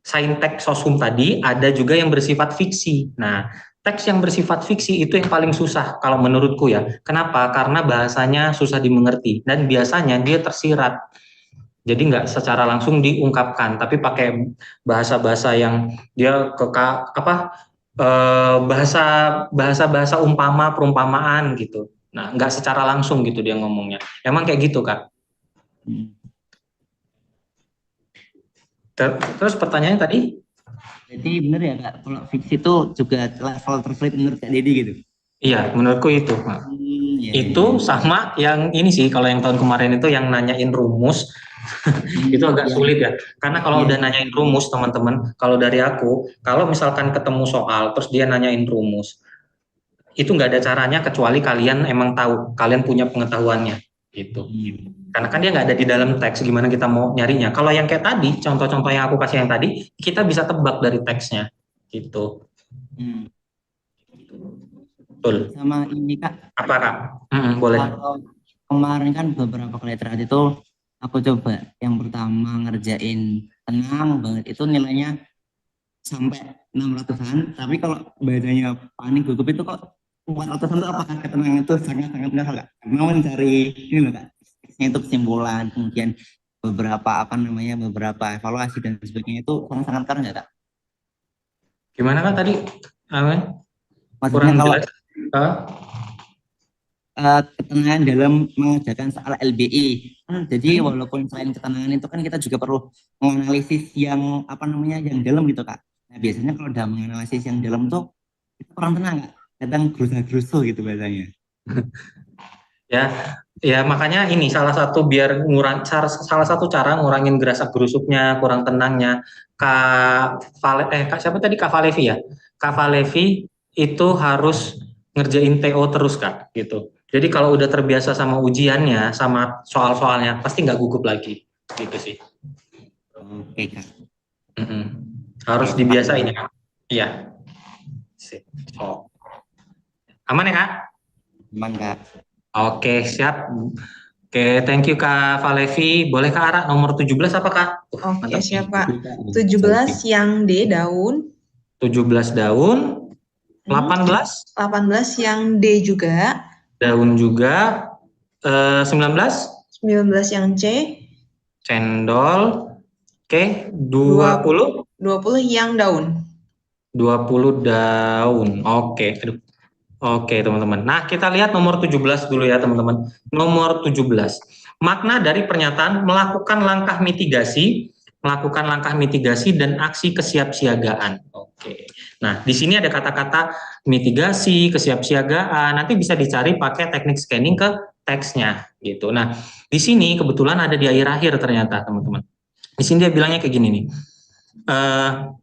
saintek sosum tadi, ada juga yang bersifat fiksi. Nah, teks yang bersifat fiksi itu yang paling susah kalau menurutku ya. Kenapa? Karena bahasanya susah dimengerti dan biasanya dia tersirat. Jadi nggak secara langsung diungkapkan, tapi pakai bahasa-bahasa yang dia bahasa umpama, perumpamaan gitu. Nah, nggak secara langsung gitu dia ngomongnya. Emang kayak gitu Kak. Terus pertanyaannya tadi? Jadi benar ya Kak, kalau fiksi itu juga level tersulit menurut Kak Dedi gitu? Iya, menurutku itu. Itu sama yang ini sih, kalau yang tahun kemarin itu yang nanyain rumus, itu agak sulit ya. Karena kalau udah nanyain rumus teman-teman, kalau dari aku, kalau misalkan ketemu soal, terus dia nanyain rumus, itu nggak ada caranya kecuali kalian emang tahu, kalian punya pengetahuannya. Gitu. Karena kan dia nggak ada di dalam teks, gimana kita mau nyarinya. Kalau yang kayak tadi, contoh-contoh yang aku kasih yang tadi, kita bisa tebak dari teksnya. gitu. Hmm. Betul. Sama ini Kak, Apa Kak? Boleh. kalau kemarin kan beberapa kali terakhir itu aku coba yang pertama ngerjain tenang banget itu nilainya sampai 600-an, tapi kalau bahasanya panik gugup itu kok 400-an itu apakah ketenangan itu sangat-sangat nggak Kak? Karena mencari ini loh Kak, itu kesimpulan, kemudian beberapa beberapa evaluasi dan sebagainya itu sangat-sangat keren nggak Kak? Gimana Kak tadi? Maksudnya Kurang kalau jelas. ketenangan dalam mengerjakan soal LBI. Jadi walaupun selain ketenangan itu kan kita juga perlu menganalisis yang yang dalam gitu Kak. Nah biasanya kalau udah menganalisis yang dalam tuh itu kurang tenang Kak. Kadang gerusa-gerusu gitu bahasanya. Ya makanya ini salah satu cara ngurangin gerasa gerusuknya, kurang tenangnya. Siapa tadi Kak Valevi ya? Kak Valevi itu harus ngerjain TO terus Kak gitu. Jadi kalau udah terbiasa sama ujiannya, sama soal-soalnya, pasti nggak gugup lagi, gitu sih. Oke Kak. Harus dibiasain ya. Iya. Aman ya Kak? Aman Kak. Oke, siap. Oke, thank you Kak Valevi. Boleh Kak Ara, nomor 17 apa Kak? Oke, siap Kak. 17 yang D daun. 17 daun. 18? 18 yang D juga. Daun juga. 19? 19 yang C. Cendol. Oke, 20? 20 yang daun. 20 daun. Oke. Oke, teman-teman. Nah, kita lihat nomor 17 dulu ya, teman-teman. Nomor 17. Makna dari pernyataan melakukan langkah mitigasi dan aksi kesiapsiagaan. Oke. Nah, di sini ada kata-kata mitigasi, kesiapsiagaan. Nanti bisa dicari pakai teknik scanning ke teksnya gitu. Nah, di sini kebetulan ada di akhir-akhir ternyata, teman-teman. Di sini dia bilangnya kayak gini nih.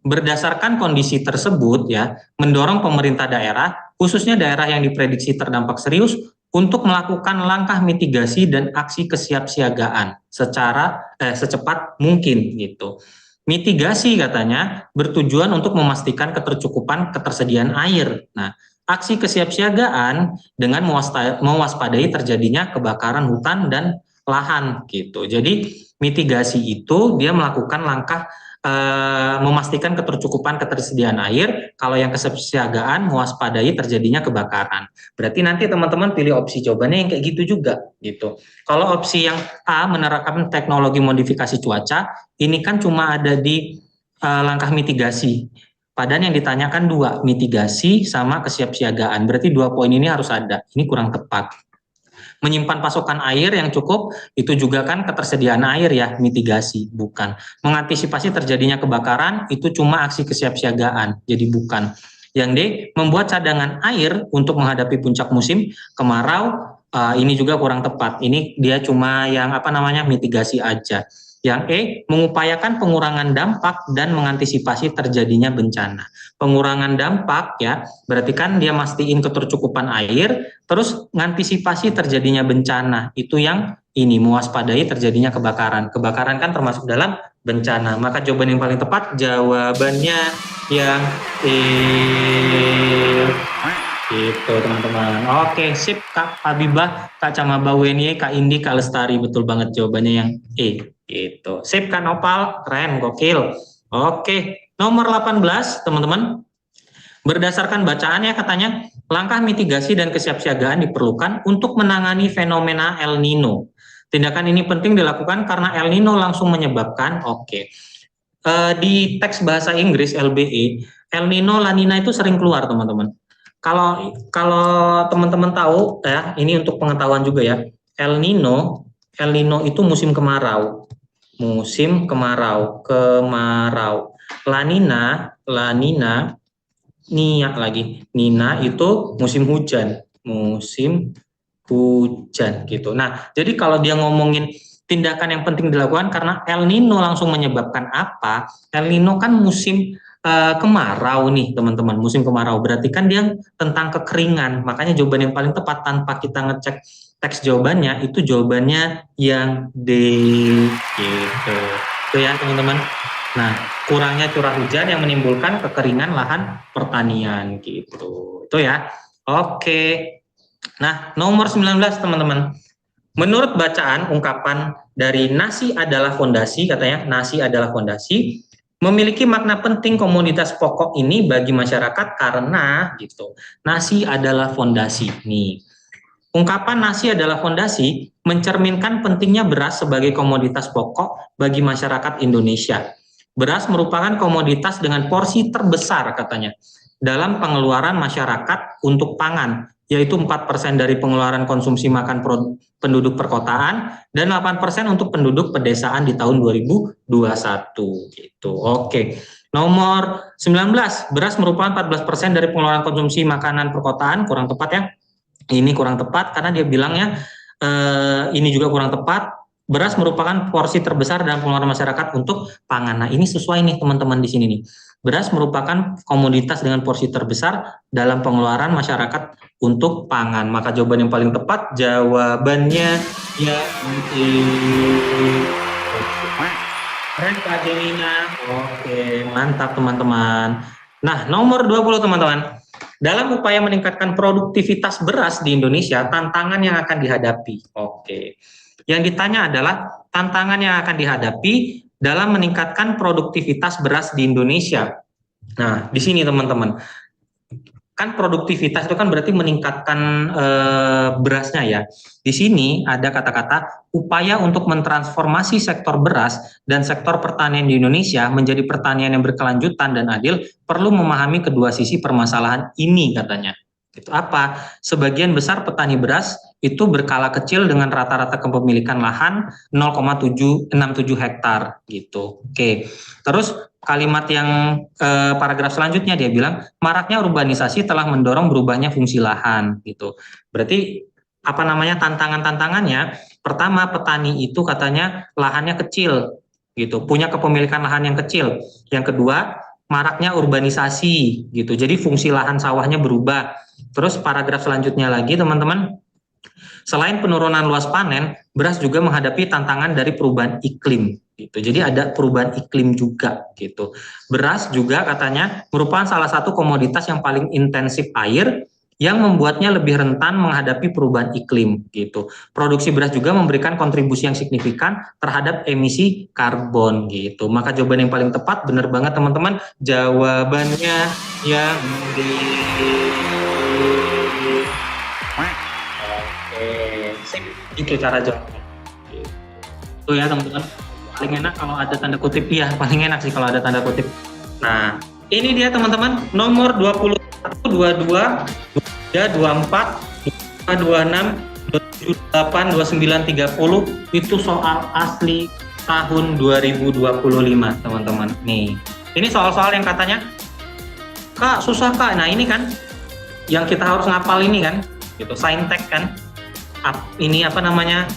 Berdasarkan kondisi tersebut ya, mendorong pemerintah daerah, khususnya daerah yang diprediksi terdampak serius, untuk melakukan langkah mitigasi dan aksi kesiapsiagaan secepat mungkin gitu. Mitigasi katanya bertujuan untuk memastikan ketersediaan air. Nah, aksi kesiapsiagaan dengan mewaspadai terjadinya kebakaran hutan dan lahan gitu. Jadi mitigasi itu dia melakukan langkah memastikan ketersediaan air. Kalau yang kesiapsiagaan mewaspadai terjadinya kebakaran. Berarti nanti teman-teman pilih opsi jawabannya yang kayak gitu juga gitu. Kalau opsi yang A menerapkan teknologi modifikasi cuaca, ini kan cuma ada di langkah mitigasi. Padahal yang ditanyakan 2, mitigasi sama kesiapsiagaan. Berarti 2 poin ini harus ada. Ini kurang tepat. Menyimpan pasokan air yang cukup, itu juga kan ketersediaan air ya, mitigasi, bukan. Mengantisipasi terjadinya kebakaran, itu cuma aksi kesiapsiagaan, jadi bukan. Yang D, membuat cadangan air untuk menghadapi puncak musim kemarau, ini juga kurang tepat. Ini dia cuma yang mitigasi aja. Yang E, mengupayakan pengurangan dampak dan mengantisipasi terjadinya bencana. Pengurangan dampak ya, berarti kan dia mastiin ketercukupan air, terus mengantisipasi terjadinya bencana. Itu yang ini, mewaspadai terjadinya kebakaran. Kebakaran kan termasuk dalam bencana. Maka jawaban yang paling tepat, jawabannya yang E. Gitu teman-teman. Oke, sip Kak Habibah, Kak Camaba Weni, Kak Indi, Kak Lestari. Betul banget jawabannya yang E. Gitu. Sip Kak Nopal, keren, gokil. Oke, nomor 18 teman-teman. Berdasarkan bacaannya katanya, langkah mitigasi dan kesiapsiagaan diperlukan untuk menangani fenomena El Nino. Tindakan ini penting dilakukan karena El Nino langsung menyebabkan, di teks bahasa Inggris LBE, El Nino, La Nina itu sering keluar teman-teman. Kalau teman-teman tahu ya, ini untuk pengetahuan juga ya, El Nino itu musim kemarau. La Nina itu musim hujan gitu. Nah, jadi kalau dia ngomongin tindakan yang penting dilakukan karena El Nino langsung menyebabkan apa? El Nino kan musim kemarau nih teman-teman, musim kemarau berarti kan dia tentang kekeringan. Makanya jawaban yang paling tepat tanpa kita ngecek teks jawabannya, itu jawabannya yang D gitu. Itu ya teman-teman. Nah, kurangnya curah hujan yang menimbulkan kekeringan lahan pertanian gitu. Itu ya. Oke. Nah, nomor 19 teman-teman. Menurut bacaan ungkapan dari nasi adalah fondasi, katanya nasi adalah fondasi, memiliki makna penting komoditas pokok ini bagi masyarakat karena gitu. Nasi adalah fondasi. Nih. Ungkapan nasi adalah fondasi mencerminkan pentingnya beras sebagai komoditas pokok bagi masyarakat Indonesia. Beras merupakan komoditas dengan porsi terbesar katanya dalam pengeluaran masyarakat untuk pangan, yaitu 4% dari pengeluaran konsumsi makan penduduk perkotaan dan 8% untuk penduduk pedesaan di tahun 2021 gitu. Oke. Nomor 19, beras merupakan 14% dari pengeluaran konsumsi makanan perkotaan, kurang tepat ya. Ini kurang tepat karena dia bilangnya ini juga kurang tepat. Beras merupakan porsi terbesar dalam pengeluaran masyarakat untuk pangan. Nah, ini sesuai nih teman-teman di sini nih. Beras merupakan komoditas dengan porsi terbesar dalam pengeluaran masyarakat untuk pangan. Maka jawaban yang paling tepat jawabannya ya keren Kak Jelina. Oke, mantap teman-teman. Nah, nomor 20 teman-teman. Dalam upaya meningkatkan produktivitas beras di Indonesia, tantangan yang akan dihadapi. Oke. Yang ditanya adalah tantangan yang akan dihadapi dalam meningkatkan produktivitas beras di Indonesia. Nah, di sini teman-teman. Kan produktivitas itu kan berarti meningkatkan berasnya ya. Di sini ada kata-kata upaya untuk mentransformasi sektor beras dan sektor pertanian di Indonesia menjadi pertanian yang berkelanjutan dan adil perlu memahami kedua sisi permasalahan ini katanya. Itu apa? Sebagian besar petani beras itu berkala kecil dengan rata-rata kepemilikan lahan 0,767 hektar gitu. Oke. Terus kalimat yang paragraf selanjutnya dia bilang maraknya urbanisasi telah mendorong berubahnya fungsi lahan gitu. Berarti apa namanya tantangannya? Pertama, petani itu katanya lahannya kecil gitu, punya kepemilikan lahan yang kecil. Yang kedua, maraknya urbanisasi gitu. Jadi fungsi lahan sawahnya berubah. Terus paragraf selanjutnya lagi teman-teman, selain penurunan luas panen, beras juga menghadapi tantangan dari perubahan iklim gitu. Jadi ada perubahan iklim juga gitu. Beras juga katanya merupakan salah satu komoditas yang paling intensif air yang membuatnya lebih rentan menghadapi perubahan iklim gitu. Produksi beras juga memberikan kontribusi yang signifikan terhadap emisi karbon gitu. Maka jawaban yang paling tepat, benar banget teman-teman, jawabannya yang di itu cara jawabnya. Itu ya teman-teman. Paling enak kalau ada tanda kutip ya, paling enak sih kalau ada tanda kutip. Nah, ini dia teman-teman, nomor 21, 22, 23, 24, 26, 28, 29, 30 itu soal asli tahun 2025 teman-teman. Nih, ini soal-soal yang katanya Kak susah Kak. Nah, ini kan yang kita harus ngapal ini kan, gitu, saintek kan. Ini apa namanya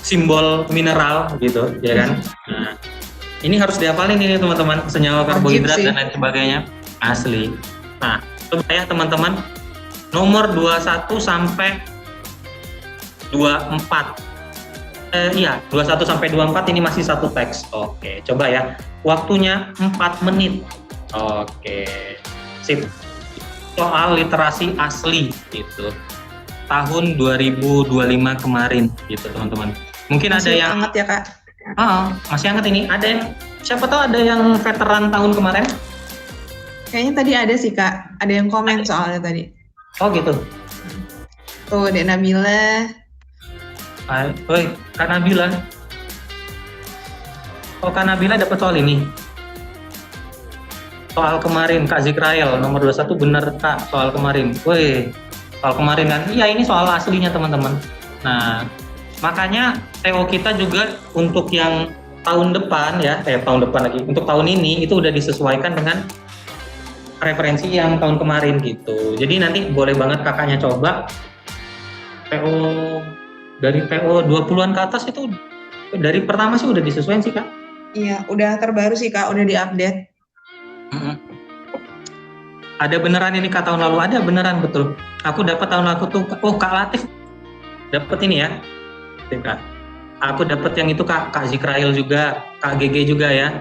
simbol mineral gitu ya kan. Nah, ini harus dihafalin ini teman-teman, senyawa karbohidrat dan lain sebagainya asli. Nah, coba ya teman-teman, nomor 21 sampai 24 iya 21 sampai 24 ini masih satu teks. Oke, coba ya, waktunya 4 menit. Oke, sip. Soal literasi asli gitu tahun 2025 kemarin gitu teman-teman. Mungkin masih ada yang hangat ya Kak. Masih hangat ini. Ada yang siapa tahu ada yang veteran tahun kemarin? Kayaknya tadi ada sih Kak. Ada yang komen soalnya tadi. Oh gitu. Tuh Dek Nabila. Woi, Kak Nabila. Oh, Kak Nabila dapat soal ini. Soal kemarin Kak Zikrael nomor 21 bener Kak, soal kemarin. Woi, soal kemarin kan. Iya, ini soal aslinya teman-teman. Nah, makanya TO kita juga untuk yang tahun depan ya, tahun depan lagi, untuk tahun ini itu udah disesuaikan dengan referensi yang tahun kemarin gitu. Jadi nanti boleh banget kakaknya coba TO dari TO 20-an ke atas itu dari pertama sih udah disesuaikan sih Kak. Iya, udah terbaru sih Kak, udah diupdate. Ada beneran ini Kak tahun lalu, ada beneran betul. Aku dapat tahun lalu tuh, oh Kak Latif dapat ini ya. Kak. Aku dapat yang itu Kak Zikrail juga, Kak GG juga ya.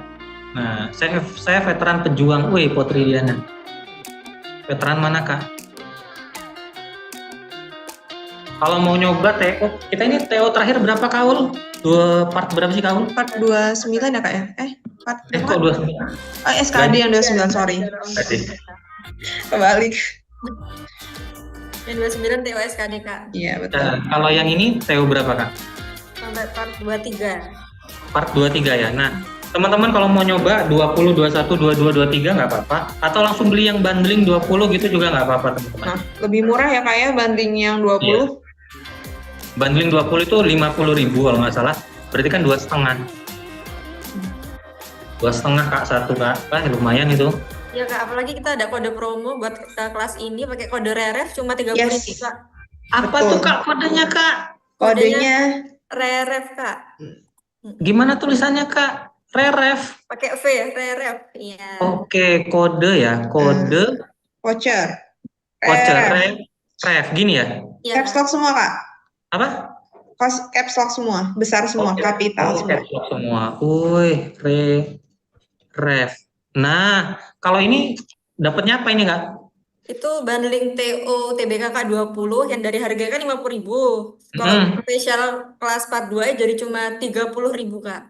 Nah, saya veteran pejuang. Wih, Putri Diana. Veteran mana Kak? Kalau mau nyoba TO, kita ini TO terakhir berapa Kaul? Part berapa sih Kaul? Part 29 ya Kak ya? Part kok 29? SKD yang 29, sorry. Kebalik. Yang 29 TO SKD Kak. Iya betul. Kalau yang ini TO berapa Kak? Sampai part 23. Part 23 ya. Nah, teman-teman kalau mau nyoba 20, 21, 22, 23 nggak apa-apa. Atau langsung beli yang bundling 20 gitu juga nggak apa-apa teman-teman. Nah, lebih murah ya Kak ya banding yang 20? Iya. Bundling 20 itu 50.000 kalau nggak salah. Berarti kan 2,5. 2,5 Kak, satu Kak. Lumayan itu. Ya Kak, apalagi kita ada kode promo buat kelas ini pakai kode REREF cuma 30.000 Kak. Apa tuh Kak kodenya Kak? Kodenya REREF Kak. Gimana tulisannya Kak? REREF. Pakai V ya, REREF. Iya. Oke, kode ya, kode. Voucher. REREF, gini ya? Caps lock semua Kak. Apa? Caps lock semua, besar semua, kapital semua. Caps lock semua. Wih, REREF. Nah, kalau ini dapatnya apa ini Kak? Itu bundling TO TBKK 20 yang dari harga kan 50.000. Kalau spesial kelas part 2 jadi cuma 30.000 Kak.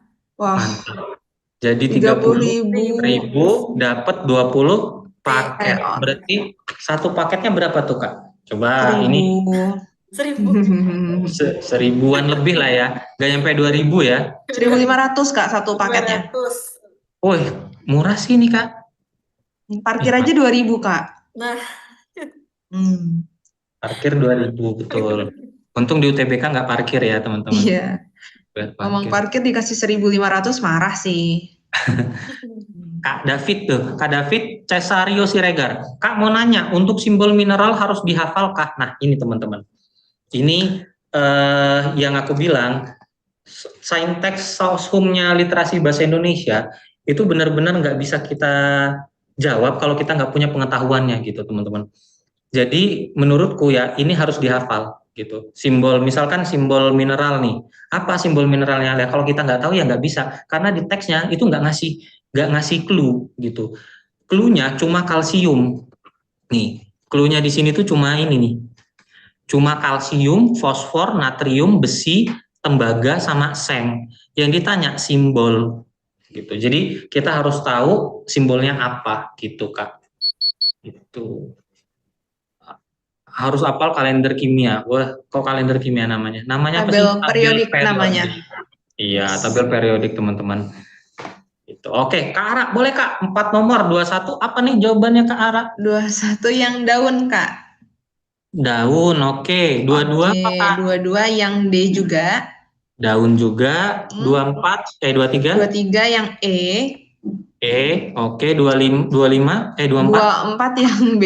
Wah. Mantap. Jadi 30.000 dapat 20 paket. Berarti satu paketnya berapa tuh Kak? Coba 1.000. ini 1.000. seribuan lebih lah ya. Gak nyampe 2.000 ya. 1.500 Kak satu paketnya. 200. Wih, murah sih ini Kak. Parkir aja 2.000 Kak. Nah. Parkir 2.000 betul. Untung di UTBK nggak parkir ya teman-teman. Iya. Ngomong parkir dikasih 1.500 marah sih. Kak David tuh, Kak David Cesario Siregar. Kak mau nanya, untuk simbol mineral harus dihafalkah? Nah ini teman-teman. Ini yang aku bilang, saintek saushumnya literasi bahasa Indonesia itu benar-benar nggak bisa kita jawab kalau kita nggak punya pengetahuannya gitu teman-teman. Jadi menurutku ya ini harus dihafal gitu. Simbol, misalkan simbol mineral nih, apa simbol mineralnya? Ya, kalau kita nggak tahu ya nggak bisa, karena di teksnya itu nggak ngasih clue gitu. Cluenya cuma kalsium. Nih, cluenya di sini tuh cuma ini nih. Cuma kalsium, fosfor, natrium, besi, tembaga sama seng. Yang ditanya simbol gitu. Jadi kita harus tahu simbolnya apa gitu Kak. Itu harus hafal kalender kimia. Wah, kok kalender kimia namanya? Namanya tabel apa sih? Periodik namanya. Iya, tabel periodik teman-teman. Itu. Oke, Kak Ara, boleh Kak? 4 nomor 21 apa nih jawabannya Kak Ara? 21 yang daun Kak. Daun, oke. 22 apa Kak? 22 yang D juga. Daun juga. 23? 23 yang E. Oke. 25, 24? 24 yang B.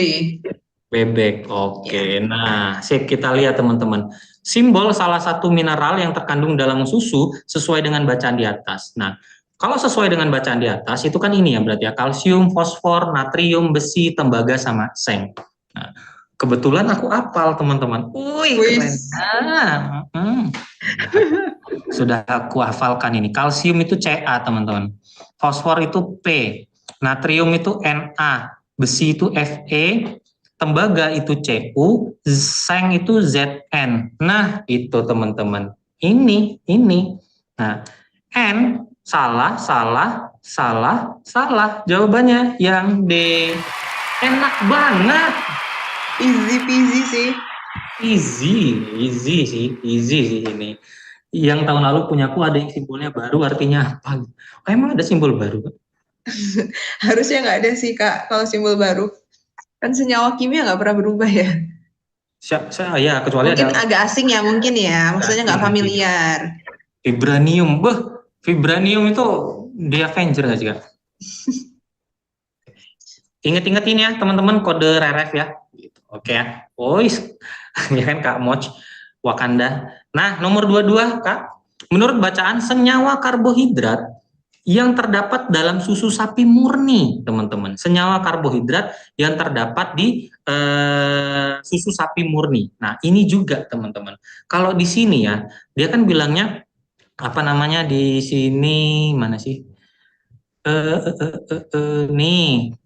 Bebek, oke. Nah, sip, kita lihat teman-teman. Simbol salah satu mineral yang terkandung dalam susu sesuai dengan bacaan di atas. Nah, kalau sesuai dengan bacaan di atas, itu kan ini ya berarti ya, kalsium, fosfor, natrium, besi, tembaga, sama seng. Nah, kebetulan aku hafal teman-teman. Wih, keren. Sudah aku hafalkan ini. Kalsium itu Ca teman-teman. Fosfor itu P. Natrium itu Na. Besi itu Fe. Tembaga itu Cu. Seng itu Zn. Nah, itu teman-teman. Ini. Nah, N. Salah. Jawabannya yang D. Enak banget. Easy peasy sih. Easy sih ini. Yang tahun lalu punyaku ada yang simbolnya baru, artinya apa? Oh, emang ada simbol baru? Harusnya nggak ada sih Kak kalau simbol baru. Kan senyawa kimia nggak pernah berubah ya. Ya, kecuali mungkin ada agak asing ya mungkin ya. Maksudnya nggak familiar. Vibranium. Vibranium itu di Avenger nggak sih Kak? Ingat-ingat ini ya teman-teman, kode REREF ya. Oke ya. Ya kan Kak Moch Wakanda. Nah, nomor 22 Kak. Menurut bacaan, senyawa karbohidrat yang terdapat dalam susu sapi murni, teman-teman. Senyawa karbohidrat yang terdapat di susu sapi murni. Nah, ini juga teman-teman. Kalau di sini ya, dia kan bilangnya apa namanya di sini mana sih? Nih.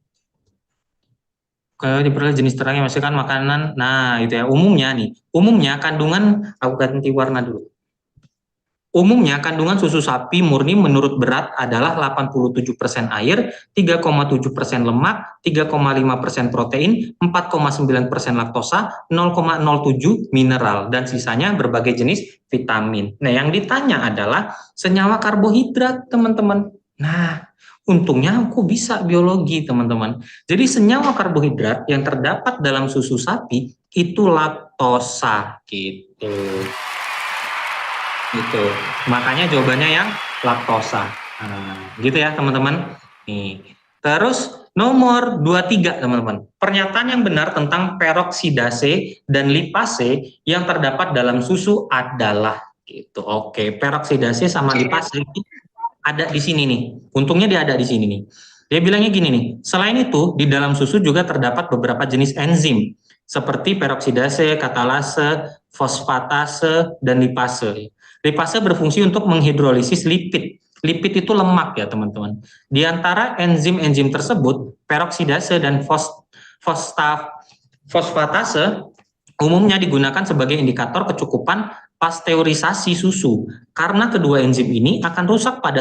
Kalau diperoleh jenis terang yang menghasilkan makanan, nah itu ya umumnya kandungan, aku ganti warna dulu. Umumnya kandungan susu sapi murni menurut berat adalah 87% air, 3,7% lemak, 3,5% protein, 4,9% laktosa, 0,07 mineral, dan sisanya berbagai jenis vitamin. Nah, yang ditanya adalah senyawa karbohidrat, teman-teman. Nah, untungnya aku bisa biologi, teman-teman. Jadi senyawa karbohidrat yang terdapat dalam susu sapi itu laktosa, gitu. Gitu. Makanya jawabannya yang laktosa. Nah, gitu ya teman-teman. Nih. Terus nomor 23 teman-teman. Pernyataan yang benar tentang peroksidase dan lipase yang terdapat dalam susu adalah gitu. Oke, peroksidase sama lipase itu ada di sini nih. Untungnya dia ada di sini nih. Dia bilangnya gini nih. Selain itu, di dalam susu juga terdapat beberapa jenis enzim seperti peroksidase, katalase, fosfatase, dan lipase. Lipase berfungsi untuk menghidrolisis lipid. Lipid itu lemak ya teman-teman. Di antara enzim-enzim tersebut, peroksidase dan fosfatase umumnya digunakan sebagai indikator kecukupan pasteurisasi susu. Karena kedua enzim ini akan rusak pada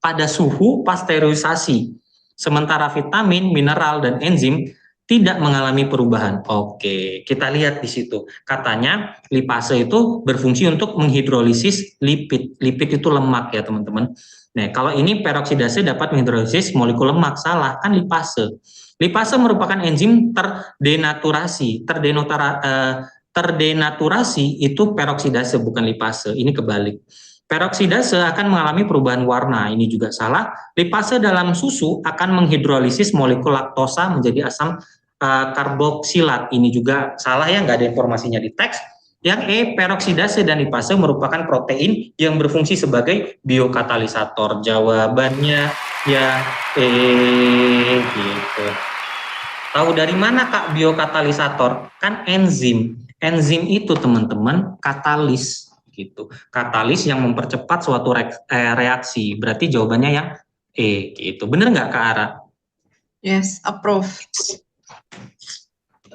pada suhu pasteurisasi. Sementara vitamin, mineral, dan enzim tidak mengalami perubahan. Oke, kita lihat di situ. Katanya lipase itu berfungsi untuk menghidrolisis lipid. Lipid itu lemak ya teman-teman. Nah, kalau ini peroksidase dapat menghidrolisis molekul lemak. Salah, kan lipase. Lipase merupakan enzim terdenaturasi. Terdenaturasi itu peroksidase bukan lipase. Ini kebalik. Peroksidase akan mengalami perubahan warna. Ini juga salah. Lipase dalam susu akan menghidrolisis molekul laktosa menjadi asam karboksilat. Ini juga salah ya, nggak ada informasinya di teks. Yang E, peroksidase dan lipase merupakan protein yang berfungsi sebagai biokatalisator. Jawabannya ya E gitu. Tahu dari mana Kak biokatalisator? Kan enzim. Enzim itu teman-teman katalis gitu. Katalis yang mempercepat suatu reaksi. Berarti jawabannya yang E gitu. Bener nggak Kak Ara? Yes, approve.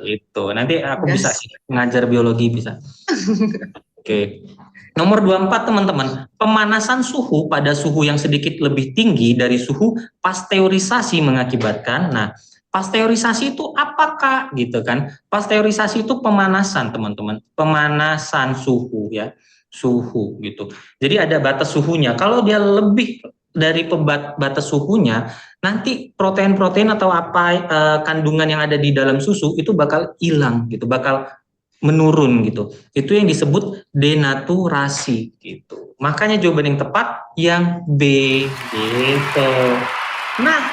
Itu. Nanti aku bisa ngajar biologi bisa. Oke. Nomor 24 teman-teman. Pemanasan suhu pada suhu yang sedikit lebih tinggi dari suhu pasteurisasi mengakibatkan. Nah, pasteurisasi itu apakah gitu kan? Pasteurisasi itu pemanasan teman-teman. Pemanasan suhu ya. Suhu gitu. Jadi ada batas suhunya. Kalau dia lebih dari batas suhunya, nanti protein-protein atau apa kandungan yang ada di dalam susu itu bakal hilang gitu, bakal menurun gitu. Itu yang disebut denaturasi gitu. Makanya jawaban yang tepat yang B gitu. Nah,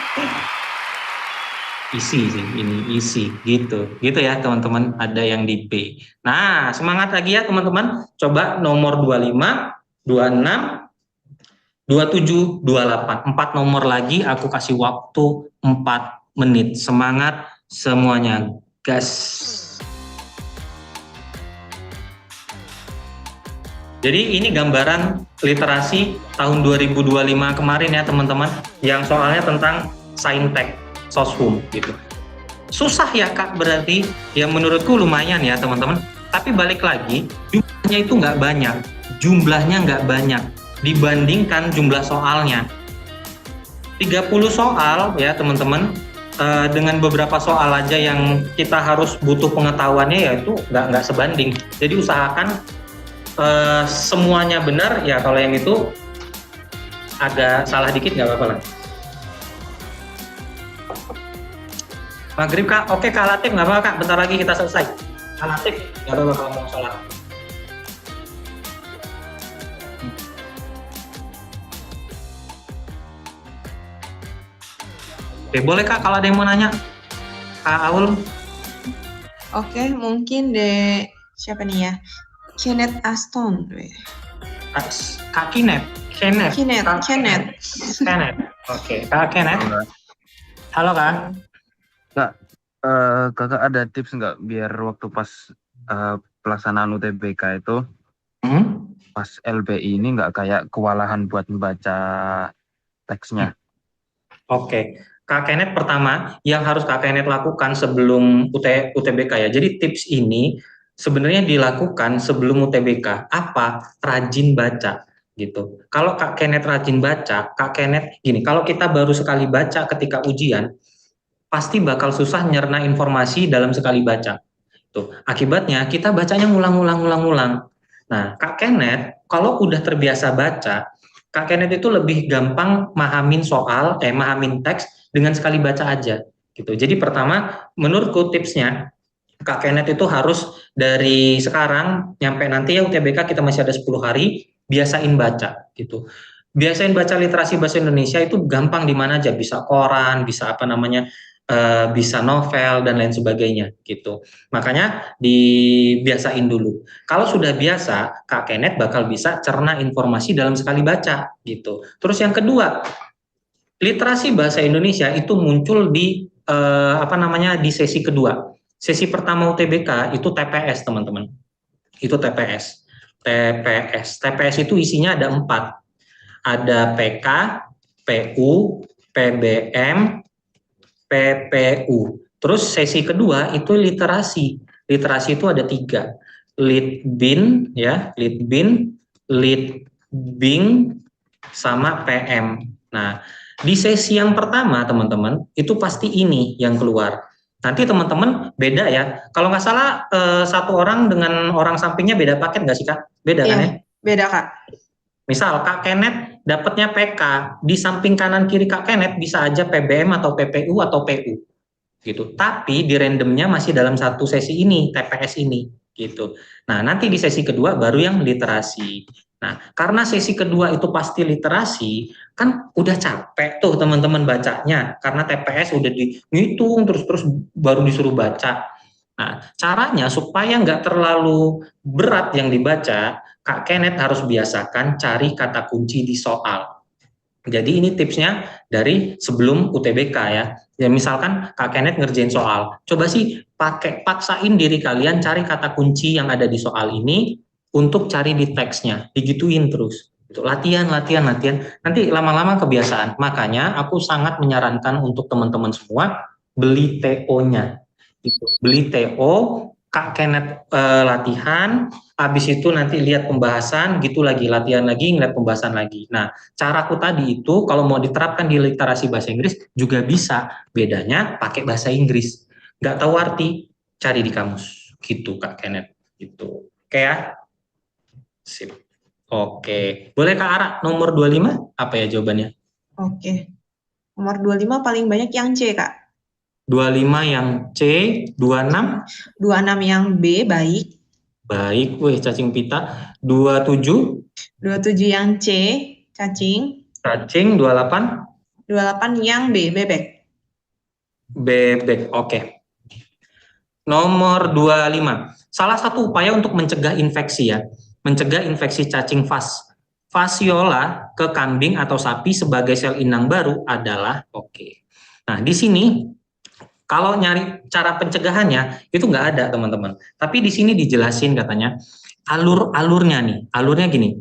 isi sih ini isi gitu. Gitu ya teman-teman, ada yang di B. Nah, semangat lagi ya teman-teman. Coba nomor 25, 26 27, 28. 4 nomor lagi aku kasih waktu 4 menit. Semangat semuanya, gas. Jadi ini gambaran literasi tahun 2025 kemarin ya teman-teman, yang soalnya tentang Saintek, Soshum gitu. Susah ya Kak berarti, ya menurutku lumayan ya teman-teman. Tapi balik lagi, jumlahnya itu nggak banyak. Jumlahnya nggak banyak dibandingkan jumlah soalnya. 30 soal ya teman-teman, dengan beberapa soal aja yang kita harus butuh pengetahuannya, ya itu nggak sebanding. Jadi usahakan semuanya benar ya. Kalau yang itu agak salah dikit nggak apa-apa lah. Maghrib Kak, oke Kak Latif nggak apa-apa Kak, bentar lagi kita selesai. Kak Latif nggak apa-apa kalau mau sholat. Oke, boleh Kak kalau ada yang mau nanya. Kak Aul. Oke, mungkin siapa nih ya? Kenneth Aston. Kak Kenneth. Kenneth. Oke, Kak Kenneth. Halo Kak. Kak, kakak ada tips nggak biar waktu pas pelaksanaan UTBK itu pas LBI ini nggak kayak kewalahan buat membaca teksnya. Oke. Kak Kenneth, pertama yang harus Kak Kenneth lakukan sebelum UTBK ya. Jadi tips ini sebenarnya dilakukan sebelum UTBK. Apa? Rajin baca gitu. Kalau Kak Kenneth rajin baca, Kak Kenneth gini, kalau kita baru sekali baca ketika ujian, pasti bakal susah nyerna informasi dalam sekali baca. Tuh, akibatnya kita bacanya ngulang-ngulang. Nah, Kak Kenneth kalau udah terbiasa baca, Kak Kenneth itu lebih gampang mahamin teks dengan sekali baca aja gitu. Jadi pertama, menurutku tipsnya Kak Kenneth itu harus dari sekarang nyampe nanti ya UTBK kita masih ada 10 hari, biasain baca gitu. Biasain baca literasi bahasa Indonesia itu gampang di mana aja, bisa koran, bisa bisa novel dan lain sebagainya gitu. Makanya dibiasain dulu. Kalau sudah biasa, Kak Kenneth bakal bisa cerna informasi dalam sekali baca gitu. Terus yang kedua, literasi bahasa Indonesia itu muncul di di sesi kedua. Sesi pertama UTBK itu TPS, teman-teman. Itu TPS. TPS itu isinya ada 4. Ada PK, PU, PBM, PPU. Terus sesi kedua itu literasi. Literasi itu ada 3. Litbin, ya, Litbin, Litbing, sama PM. Nah, di sesi yang pertama, teman-teman, itu pasti ini yang keluar. Nanti teman-teman beda ya. Kalau nggak salah satu orang dengan orang sampingnya beda paket nggak sih, Kak? Beda kan ya? Beda, Kak. Misal Kak Kenneth dapatnya PK, di samping kanan kiri Kak Kenneth bisa aja PBM atau PPU atau PU gitu. Tapi di randomnya masih dalam satu sesi ini, TPS ini gitu. Nah, nanti di sesi kedua baru yang literasi. Nah, karena sesi kedua itu pasti literasi, kan udah capek tuh teman-teman bacanya, karena TPS udah dihitung terus baru disuruh baca. Nah, caranya supaya nggak terlalu berat yang dibaca, Kak Kenneth harus biasakan cari kata kunci di soal. Jadi ini tipsnya dari sebelum UTBK ya. Ya misalkan Kak Kenneth ngerjain soal, coba sih paksain diri kalian cari kata kunci yang ada di soal ini untuk cari di teksnya, digituin terus. Latihan. Nanti lama-lama kebiasaan. Makanya aku sangat menyarankan untuk teman-teman semua beli TO-nya. Beli TO, Kak Kenneth latihan, habis itu nanti lihat pembahasan, gitu lagi, latihan lagi, ngeliat pembahasan lagi. Nah, caraku tadi itu kalau mau diterapkan di literasi bahasa Inggris juga bisa. Bedanya pakai bahasa Inggris. Nggak tahu arti, cari di kamus. Gitu, Kak Kenneth. Gitu. Oke ya? Sip. Oke. Boleh Kak Ara, nomor 25? Apa ya jawabannya? Oke. Nomor 25 paling banyak yang C, Kak. 25 yang C, 26? 26 yang B, baik. Baik, cacing pita. 27? 27 yang C, cacing. Cacing, 28? 28 yang B, bebek. Bebek, oke. Nomor 25. Salah satu upaya untuk mencegah infeksi ya. Mencegah infeksi cacing fasiola ke kambing atau sapi sebagai sel inang baru adalah Nah, di sini kalau nyari cara pencegahannya itu nggak ada teman-teman. Tapi di sini dijelasin katanya alurnya nih. Alurnya gini.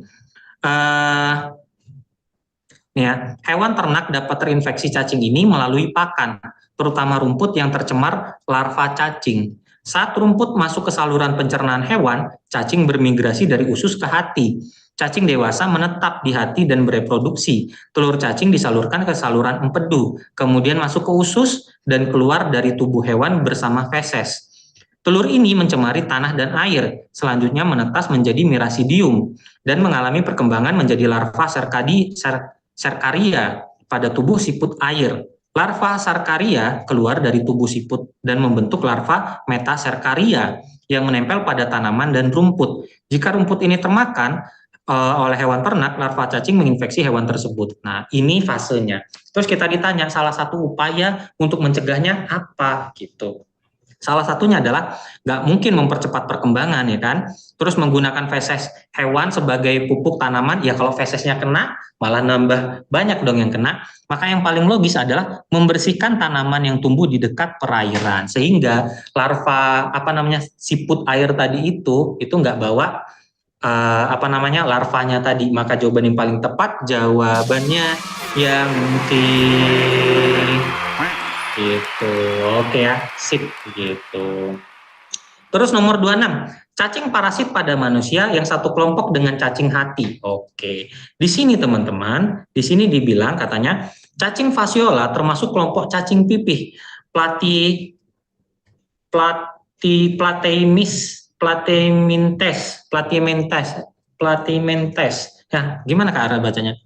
Hewan ternak dapat terinfeksi cacing ini melalui pakan, terutama rumput yang tercemar larva cacing. Saat rumput masuk ke saluran pencernaan hewan, cacing bermigrasi dari usus ke hati. Cacing dewasa menetap di hati dan bereproduksi. Telur cacing disalurkan ke saluran empedu, kemudian masuk ke usus dan keluar dari tubuh hewan bersama feses. Telur ini mencemari tanah dan air, selanjutnya menetas menjadi mirasidium dan mengalami perkembangan menjadi larva Cercaria pada tubuh siput air. Larva Cercaria keluar dari tubuh siput dan membentuk larva Metacercaria yang menempel pada tanaman dan rumput. Jika rumput ini termakan oleh hewan ternak, larva cacing menginfeksi hewan tersebut. Nah, ini fasenya. Terus kita ditanya salah satu upaya untuk mencegahnya apa gitu. Salah satunya adalah nggak mungkin mempercepat perkembangan ya kan. Terus menggunakan feses hewan sebagai pupuk tanaman, ya kalau fesesnya kena malah nambah banyak dong yang kena. Maka yang paling logis adalah membersihkan tanaman yang tumbuh di dekat perairan sehingga larva siput air tadi itu nggak bawa larvanya tadi. Maka jawaban yang paling tepat jawabannya yang D. Gitu. Oke ya, sip gitu. Terus nomor 26, cacing parasit pada manusia yang satu kelompok dengan cacing hati. Oke. Di sini teman-teman, di sini dibilang katanya cacing fasiola termasuk kelompok cacing pipih. Platyeminthes. Ya, gimana Kak Ara bacanya?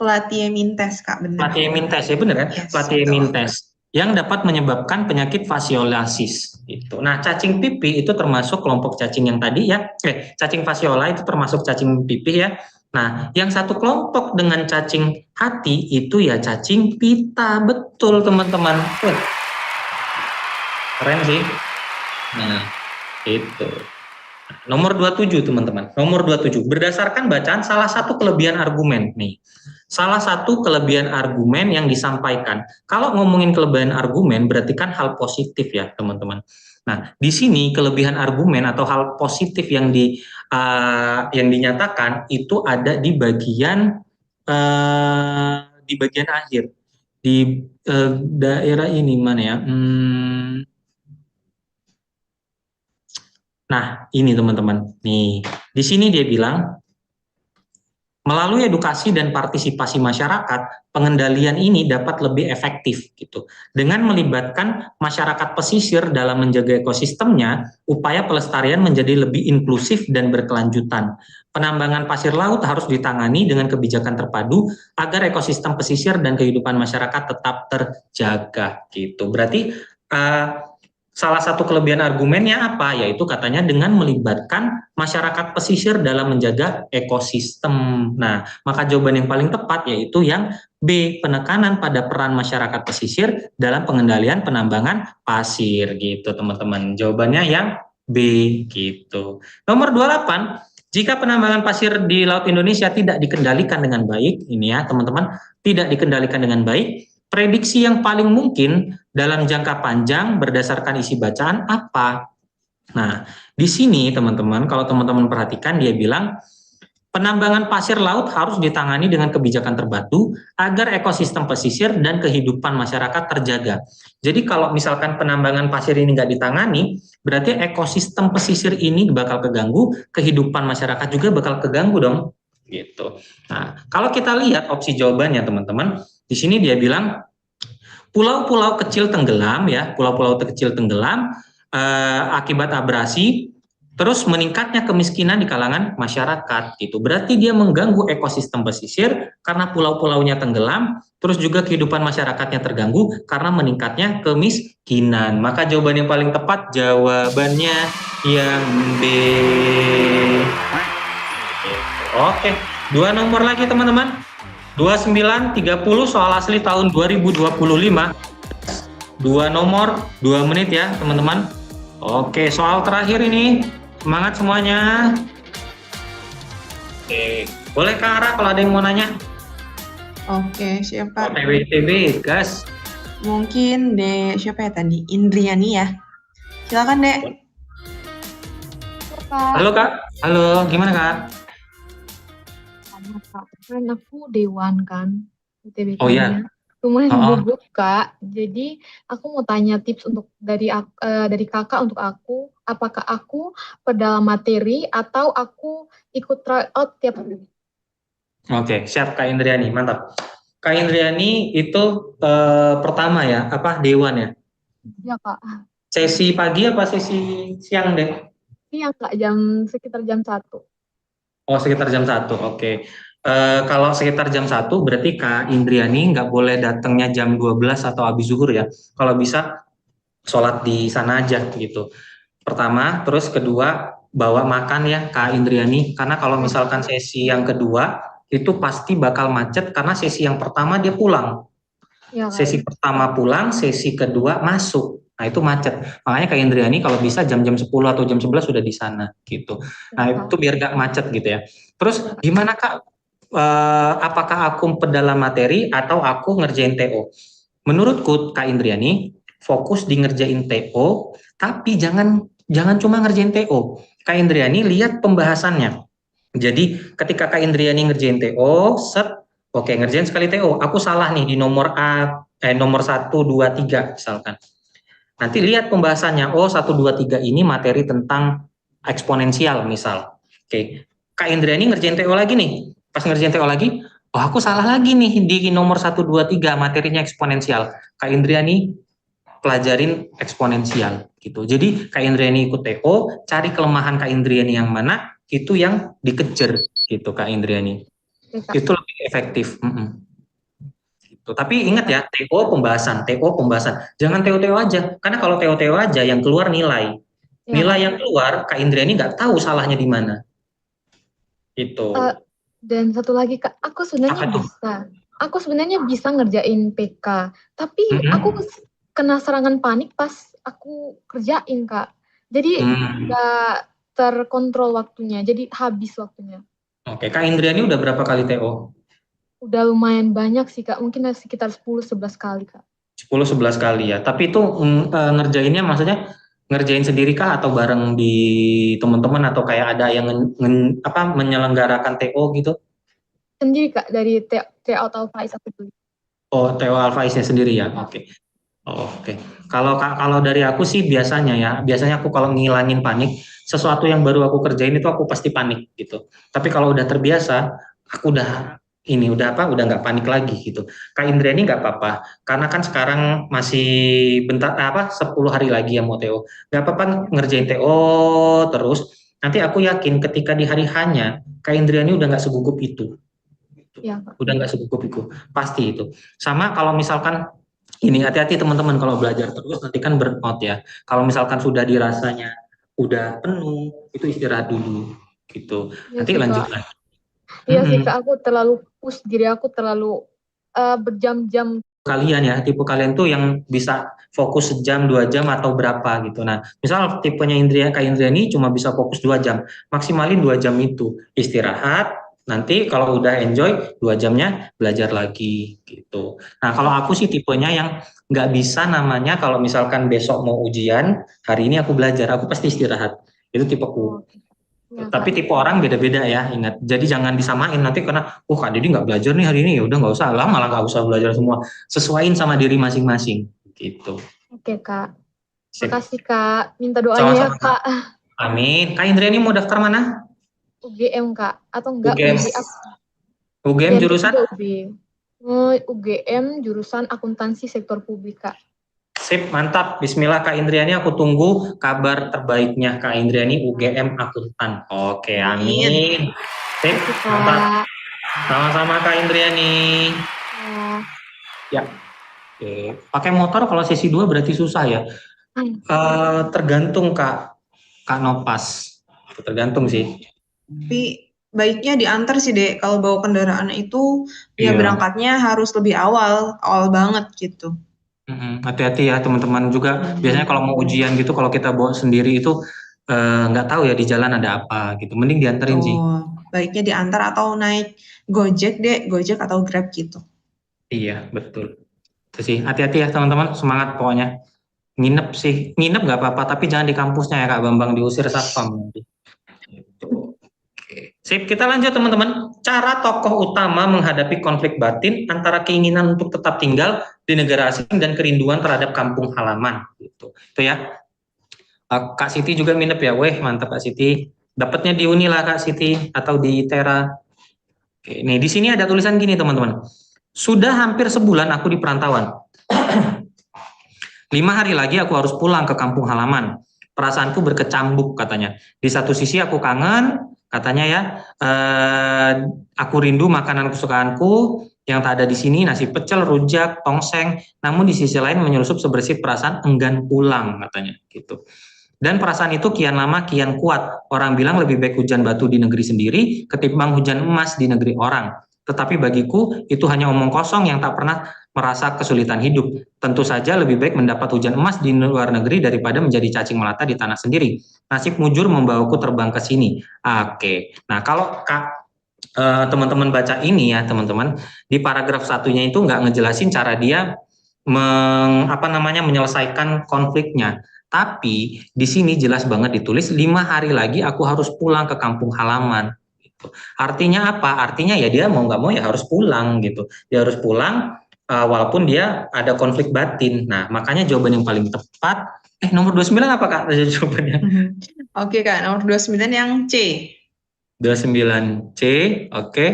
Platyeminthes Kak, benar. Platyeminthes ya benar kan? Yes, Platyeminthes yang dapat menyebabkan penyakit fasiolasis gitu. Nah, cacing pipih itu termasuk kelompok cacing yang tadi ya. Cacing fasiola itu termasuk cacing pipih ya. Nah, yang satu kelompok dengan cacing hati itu ya cacing pita. Betul teman-teman. Keren sih. Nah, itu. Nomor 27 teman-teman. Nomor 27. Berdasarkan bacaan salah satu kelebihan argumen nih. Salah satu kelebihan argumen yang disampaikan. Kalau ngomongin kelebihan argumen berarti kan hal positif ya teman-teman. Nah, di sini kelebihan argumen atau hal positif yang dinyatakan itu ada di bagian akhir. Di daerah ini mana ya? Nah, ini teman-teman. Nih, di sini dia bilang melalui edukasi dan partisipasi masyarakat, pengendalian ini dapat lebih efektif gitu. Dengan melibatkan masyarakat pesisir dalam menjaga ekosistemnya, upaya pelestarian menjadi lebih inklusif dan berkelanjutan. Penambangan pasir laut harus ditangani dengan kebijakan terpadu agar ekosistem pesisir dan kehidupan masyarakat tetap terjaga gitu. Berarti salah satu kelebihan argumennya apa? Yaitu katanya dengan melibatkan masyarakat pesisir dalam menjaga ekosistem. Nah, maka jawaban yang paling tepat yaitu yang B, penekanan pada peran masyarakat pesisir dalam pengendalian penambangan pasir gitu, teman-teman. Jawabannya yang B gitu. Nomor 28, jika penambangan pasir di Laut Indonesia tidak dikendalikan dengan baik, ini ya, teman-teman, tidak dikendalikan dengan baik, prediksi yang paling mungkin dalam jangka panjang berdasarkan isi bacaan apa? Nah, di sini teman-teman, kalau teman-teman perhatikan dia bilang penambangan pasir laut harus ditangani dengan kebijakan terpadu agar ekosistem pesisir dan kehidupan masyarakat terjaga. Jadi kalau misalkan penambangan pasir ini nggak ditangani, berarti ekosistem pesisir ini bakal keganggu, kehidupan masyarakat juga bakal keganggu dong. Gitu. Nah, kalau kita lihat opsi jawabannya teman-teman, di sini dia bilang pulau-pulau kecil tenggelam ya, pulau-pulau kecil tenggelam akibat abrasi, terus meningkatnya kemiskinan di kalangan masyarakat gitu. Berarti dia mengganggu ekosistem pesisir karena pulau-pulaunya tenggelam, terus juga kehidupan masyarakatnya terganggu karena meningkatnya kemiskinan. Maka jawaban yang paling tepat jawabannya yang B. Oke, 2 nomor lagi teman-teman. 29, 30 soal asli tahun 2025. 2 nomor, 2 menit ya teman-teman. Oke, soal terakhir ini. Semangat semuanya. Oke, boleh Kak Ara kalau ada yang mau nanya? Oke, siapa? OTW, gas. Mungkin siapa ya tadi? Indriani ya. Silakan Dek. Halo Kak. Halo, gimana Kak? Kan aku dewan kan, UTBK-nya. Oh iya. Lumayan gugup Kak. Jadi aku mau tanya tips untuk dari Kakak untuk aku, apakah aku perdalam materi atau aku ikut tryout tiap hari? Oke, siap Kak Indriani, mantap. Kak Indriani itu pertama ya, dewan ya? Iya Kak. Sesi pagi apa sesi siang deh? Iya Kak, sekitar jam 1. Oh, sekitar jam 1, oke. Kalau sekitar jam 1 berarti Kak Indriani nggak boleh datangnya jam 12 atau habis zuhur ya. Kalau bisa sholat di sana aja gitu. Pertama, terus kedua bawa makan ya Kak Indriani. Karena kalau misalkan sesi yang kedua itu pasti bakal macet karena sesi yang pertama dia pulang. Ya, sesi pertama pulang, sesi kedua masuk. Nah itu macet. Makanya Kak Indriani kalau bisa jam-jam 10 atau jam 11 sudah di sana gitu. Nah itu biar gak macet gitu ya. Terus gimana Kak? Apakah aku pedalam materi atau aku ngerjain TO? Menurutku Kak Indriani fokus di ngerjain TO, tapi jangan jangan cuma ngerjain TO. Kak Indriani lihat pembahasannya. Jadi ketika Kak Indriani ngerjain TO, oke, ngerjain sekali TO, aku salah nih di nomor nomor 1, 2, 3 misalkan. Nanti lihat pembahasannya, 1, 2, 3 ini materi tentang eksponensial misal. Oke, Kak Indriani ngerjain TO lagi nih. Pas ngerjain TO lagi, aku salah lagi nih di nomor 1, 2, 3 materinya eksponensial. Kak Indriani pelajarin eksponensial gitu. Jadi Kak Indriani ikut TO, cari kelemahan Kak Indriani yang mana, itu yang dikejar gitu Kak Indriani. Itu lebih efektif. Gitu. Tapi ingat ya, TO pembahasan. Jangan TO aja. Karena kalau TO aja yang keluar nilai. Nilai yang keluar Kak Indriani nggak tahu salahnya di mana. Itu. Dan satu lagi Kak, aku sebenarnya bisa ngerjain PK, tapi aku kena serangan panik pas aku kerjain Kak. Jadi nggak terkontrol waktunya, jadi habis waktunya. Oke, Kak Indriani udah berapa kali TO? Udah lumayan banyak sih Kak, mungkin sekitar 10-11 kali Kak. 10-11 kali ya, tapi itu ngerjainnya maksudnya ngerjain sendiri kah atau bareng di teman-teman atau kayak ada yang menyelenggarakan TO gitu? Sendiri Kak, dari TO atau Faiz aku beli. Oh, TO Alfaiznya sendiri ya, oke. Oke. Kalau dari aku sih biasanya aku kalau ngilangin panik, sesuatu yang baru aku kerjain itu aku pasti panik gitu. Tapi kalau udah terbiasa, aku udah nggak panik lagi gitu. Kak Indriani nggak apa-apa, karena kan sekarang masih 10 hari lagi ya mau TO. Nggak apa-apa ngerjain TO terus. Nanti aku yakin ketika di hari hanya, Kak Indriani udah nggak segugup itu. Ya, udah nggak segugup itu, pasti itu. Sama kalau misalkan ini, hati-hati teman-teman kalau belajar terus nanti kan burnout ya. Kalau misalkan sudah dirasanya udah penuh, itu istirahat dulu gitu. Ya, nanti lanjut lagi. Iya sih Kak, aku terlalu push diri aku, terlalu berjam-jam. Tipe kalian tuh yang bisa fokus sejam, 2 jam atau berapa gitu. Nah, misal tipenya Kak Indriani cuma bisa fokus 2 jam, maksimalin 2 jam itu istirahat. Nanti kalau udah enjoy 2 jamnya belajar lagi gitu. Nah kalau aku sih tipenya yang nggak bisa namanya kalau misalkan besok mau ujian, hari ini aku belajar, aku pasti istirahat. Itu tipeku. Ya, tapi tipe orang beda-beda ya, ingat. Jadi jangan disamain nanti karena, Kak Didi nggak belajar nih hari ini, ya udah nggak usah lah, malah nggak usah belajar semua. Sesuaiin sama diri masing-masing gitu. Oke Kak. Makasih Kak. Minta doanya ya Kak. Amin. Kak Indriani mau daftar mana? UGM Kak, atau enggak UGM jurusan? UGM jurusan akuntansi sektor publik Kak. Sip, mantap. Bismillah Kak Indriani, aku tunggu kabar terbaiknya Kak Indriani UGM akuntan. Oke, amin. Sip, mantap. Sama-sama Kak Indriani. Ya. Oke. Pakai motor kalau sesi 2 berarti susah ya. Tergantung Kak Nopas. Tergantung sih. Tapi baiknya diantar sih Dek, kalau bawa kendaraan itu ya berangkatnya harus lebih awal banget gitu. Hati-hati ya teman-teman juga. Biasanya kalau mau ujian gitu, kalau kita bawa sendiri itu nggak tahu ya di jalan ada apa gitu. Mending dianterin sih. Baiknya diantar atau naik Gojek atau Grab gitu. Iya betul. Itu sih. Hati-hati ya teman-teman. Semangat pokoknya. Nginep nggak apa-apa, tapi jangan di kampusnya ya Kak Bambang, diusir satpam nanti. Sip, kita lanjut teman-teman. Cara tokoh utama menghadapi konflik batin antara keinginan untuk tetap tinggal di negara asing dan kerinduan terhadap kampung halaman. Gitu. Itu ya. Kak Siti juga minep ya. Weh, mantap Kak Siti. Dapatnya di Uni lah Kak Siti atau di Tera. Oke, nih di sini ada tulisan gini teman-teman. Sudah hampir sebulan aku di perantauan. 5 hari lagi aku harus pulang ke kampung halaman. Perasaanku berkecambuk katanya. Di satu sisi aku kangen, katanya ya, aku rindu makanan kesukaanku yang tak ada di sini, nasi pecel, rujak, tongseng. Namun di sisi lain menyelusup sebersih perasaan enggan pulang katanya gitu. Dan perasaan itu kian lama kian kuat. Orang bilang lebih baik hujan batu di negeri sendiri ketimbang hujan emas di negeri orang. Tetapi bagiku itu hanya omong kosong yang tak pernah merasa kesulitan hidup. Tentu saja lebih baik mendapat hujan emas di luar negeri daripada menjadi cacing melata di tanah sendiri. Nasib mujur membawaku terbang ke sini. Oke. Nah, kalau teman-teman baca ini ya, teman-teman, di paragraf satunya itu nggak ngejelasin cara dia menyelesaikan konfliknya. Tapi di sini jelas banget ditulis 5 hari lagi aku harus pulang ke kampung halaman. Gitu. Artinya apa? Artinya ya dia mau nggak mau ya harus pulang gitu. Dia harus pulang walaupun dia ada konflik batin. Nah, makanya jawaban yang paling tepat nomor 29 apa Kak jawabannya? Oke Kak, nomor 29 yang C. 29C, oke.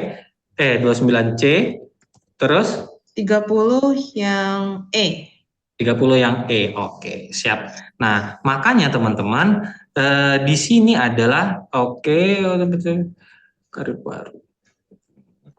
29C, terus? 30 yang E. 30 yang E, oke, siap. Nah, makanya teman-teman, di sini adalah, karir baru.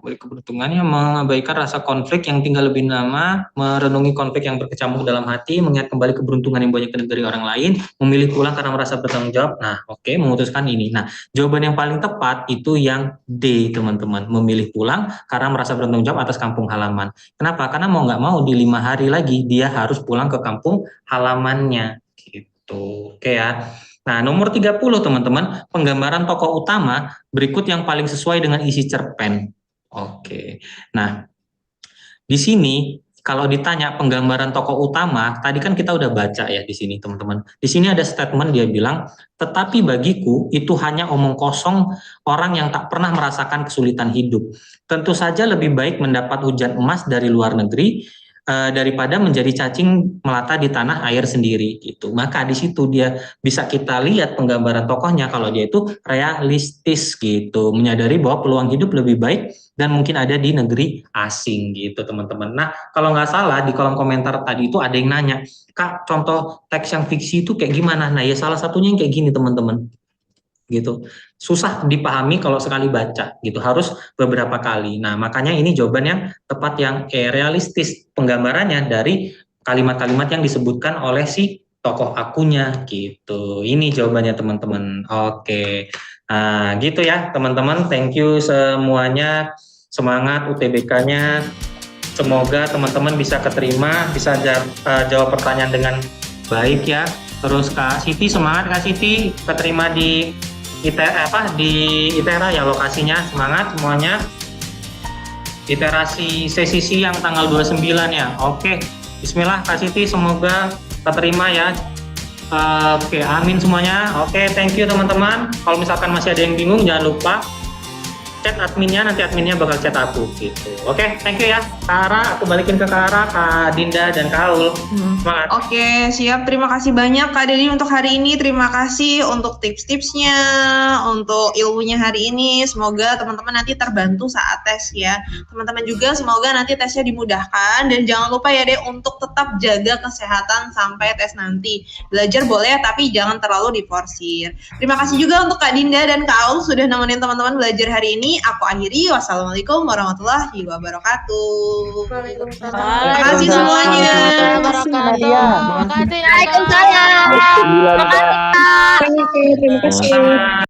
Kembali keberuntungannya, mengabaikan rasa konflik yang tinggal lebih lama, merenungi konflik yang berkecamuk dalam hati, mengingat kembali keberuntungan yang banyak dari orang lain, memilih pulang karena merasa bertanggung jawab. Nah, memutuskan ini. Nah, jawaban yang paling tepat itu yang D, teman-teman. Memilih pulang karena merasa bertanggung jawab atas kampung halaman. Kenapa? Karena mau nggak mau di 5 hari lagi dia harus pulang ke kampung halamannya. Gitu. Oke ya. Nah, nomor 30 teman-teman, penggambaran tokoh utama berikut yang paling sesuai dengan isi cerpen. Oke. Nah, di sini kalau ditanya penggambaran tokoh utama, tadi kan kita udah baca ya di sini teman-teman. Di sini ada statement dia bilang, tetapi bagiku itu hanya omong kosong orang yang tak pernah merasakan kesulitan hidup. Tentu saja lebih baik mendapat hujan emas dari luar negeri daripada menjadi cacing melata di tanah air sendiri gitu. Maka di situ dia bisa kita lihat penggambaran tokohnya kalau dia itu realistis gitu, menyadari bahwa peluang hidup lebih baik dan mungkin ada di negeri asing gitu teman-teman. Nah, kalau nggak salah di kolom komentar tadi itu ada yang nanya, Kak, contoh teks yang fiksi itu kayak gimana? Nah, ya salah satunya yang kayak gini teman-teman. Gitu. Susah dipahami kalau sekali baca gitu, harus beberapa kali. Nah, makanya ini jawaban yang tepat yang realistis penggambarannya dari kalimat-kalimat yang disebutkan oleh si tokoh akunya gitu. Ini jawabannya teman-teman. Oke. Nah, gitu ya teman-teman. Thank you semuanya. Semangat UTBK-nya. Semoga teman-teman bisa keterima, bisa jawab pertanyaan dengan baik ya. Terus Kak Siti, semangat Kak Siti, keterima di ITERA ya lokasinya, semangat semuanya. Iterasi sesi yang tanggal 29 ya. Oke, bismillah Kak Siti, semoga keterima ya. Oke, amin semuanya. Oke, thank you teman-teman. Kalau misalkan masih ada yang bingung jangan lupa chat adminnya, nanti adminnya bakal chat aku gitu. Oke, thank you ya Kak Ara, aku balikin ke Kak Ara, Kak Dinda, dan Kak Aul. Semangat. Oke, siap. Terima kasih banyak Kak Dedi untuk hari ini. Terima kasih untuk tips-tipsnya, untuk ilmunya hari ini. Semoga teman-teman nanti terbantu saat tes ya. Teman-teman juga semoga nanti tesnya dimudahkan. Dan jangan lupa ya Dek untuk tetap jaga kesehatan sampai tes nanti. Belajar boleh, tapi jangan terlalu diforsir. Terima kasih juga untuk Kak Dinda dan Kak Aul sudah nemenin teman-teman belajar hari ini. Aku akhiri. Wassalamualaikum warahmatullahi wabarakatuh. Terima kasih semuanya. Waalaikumsalam. Terima kasih.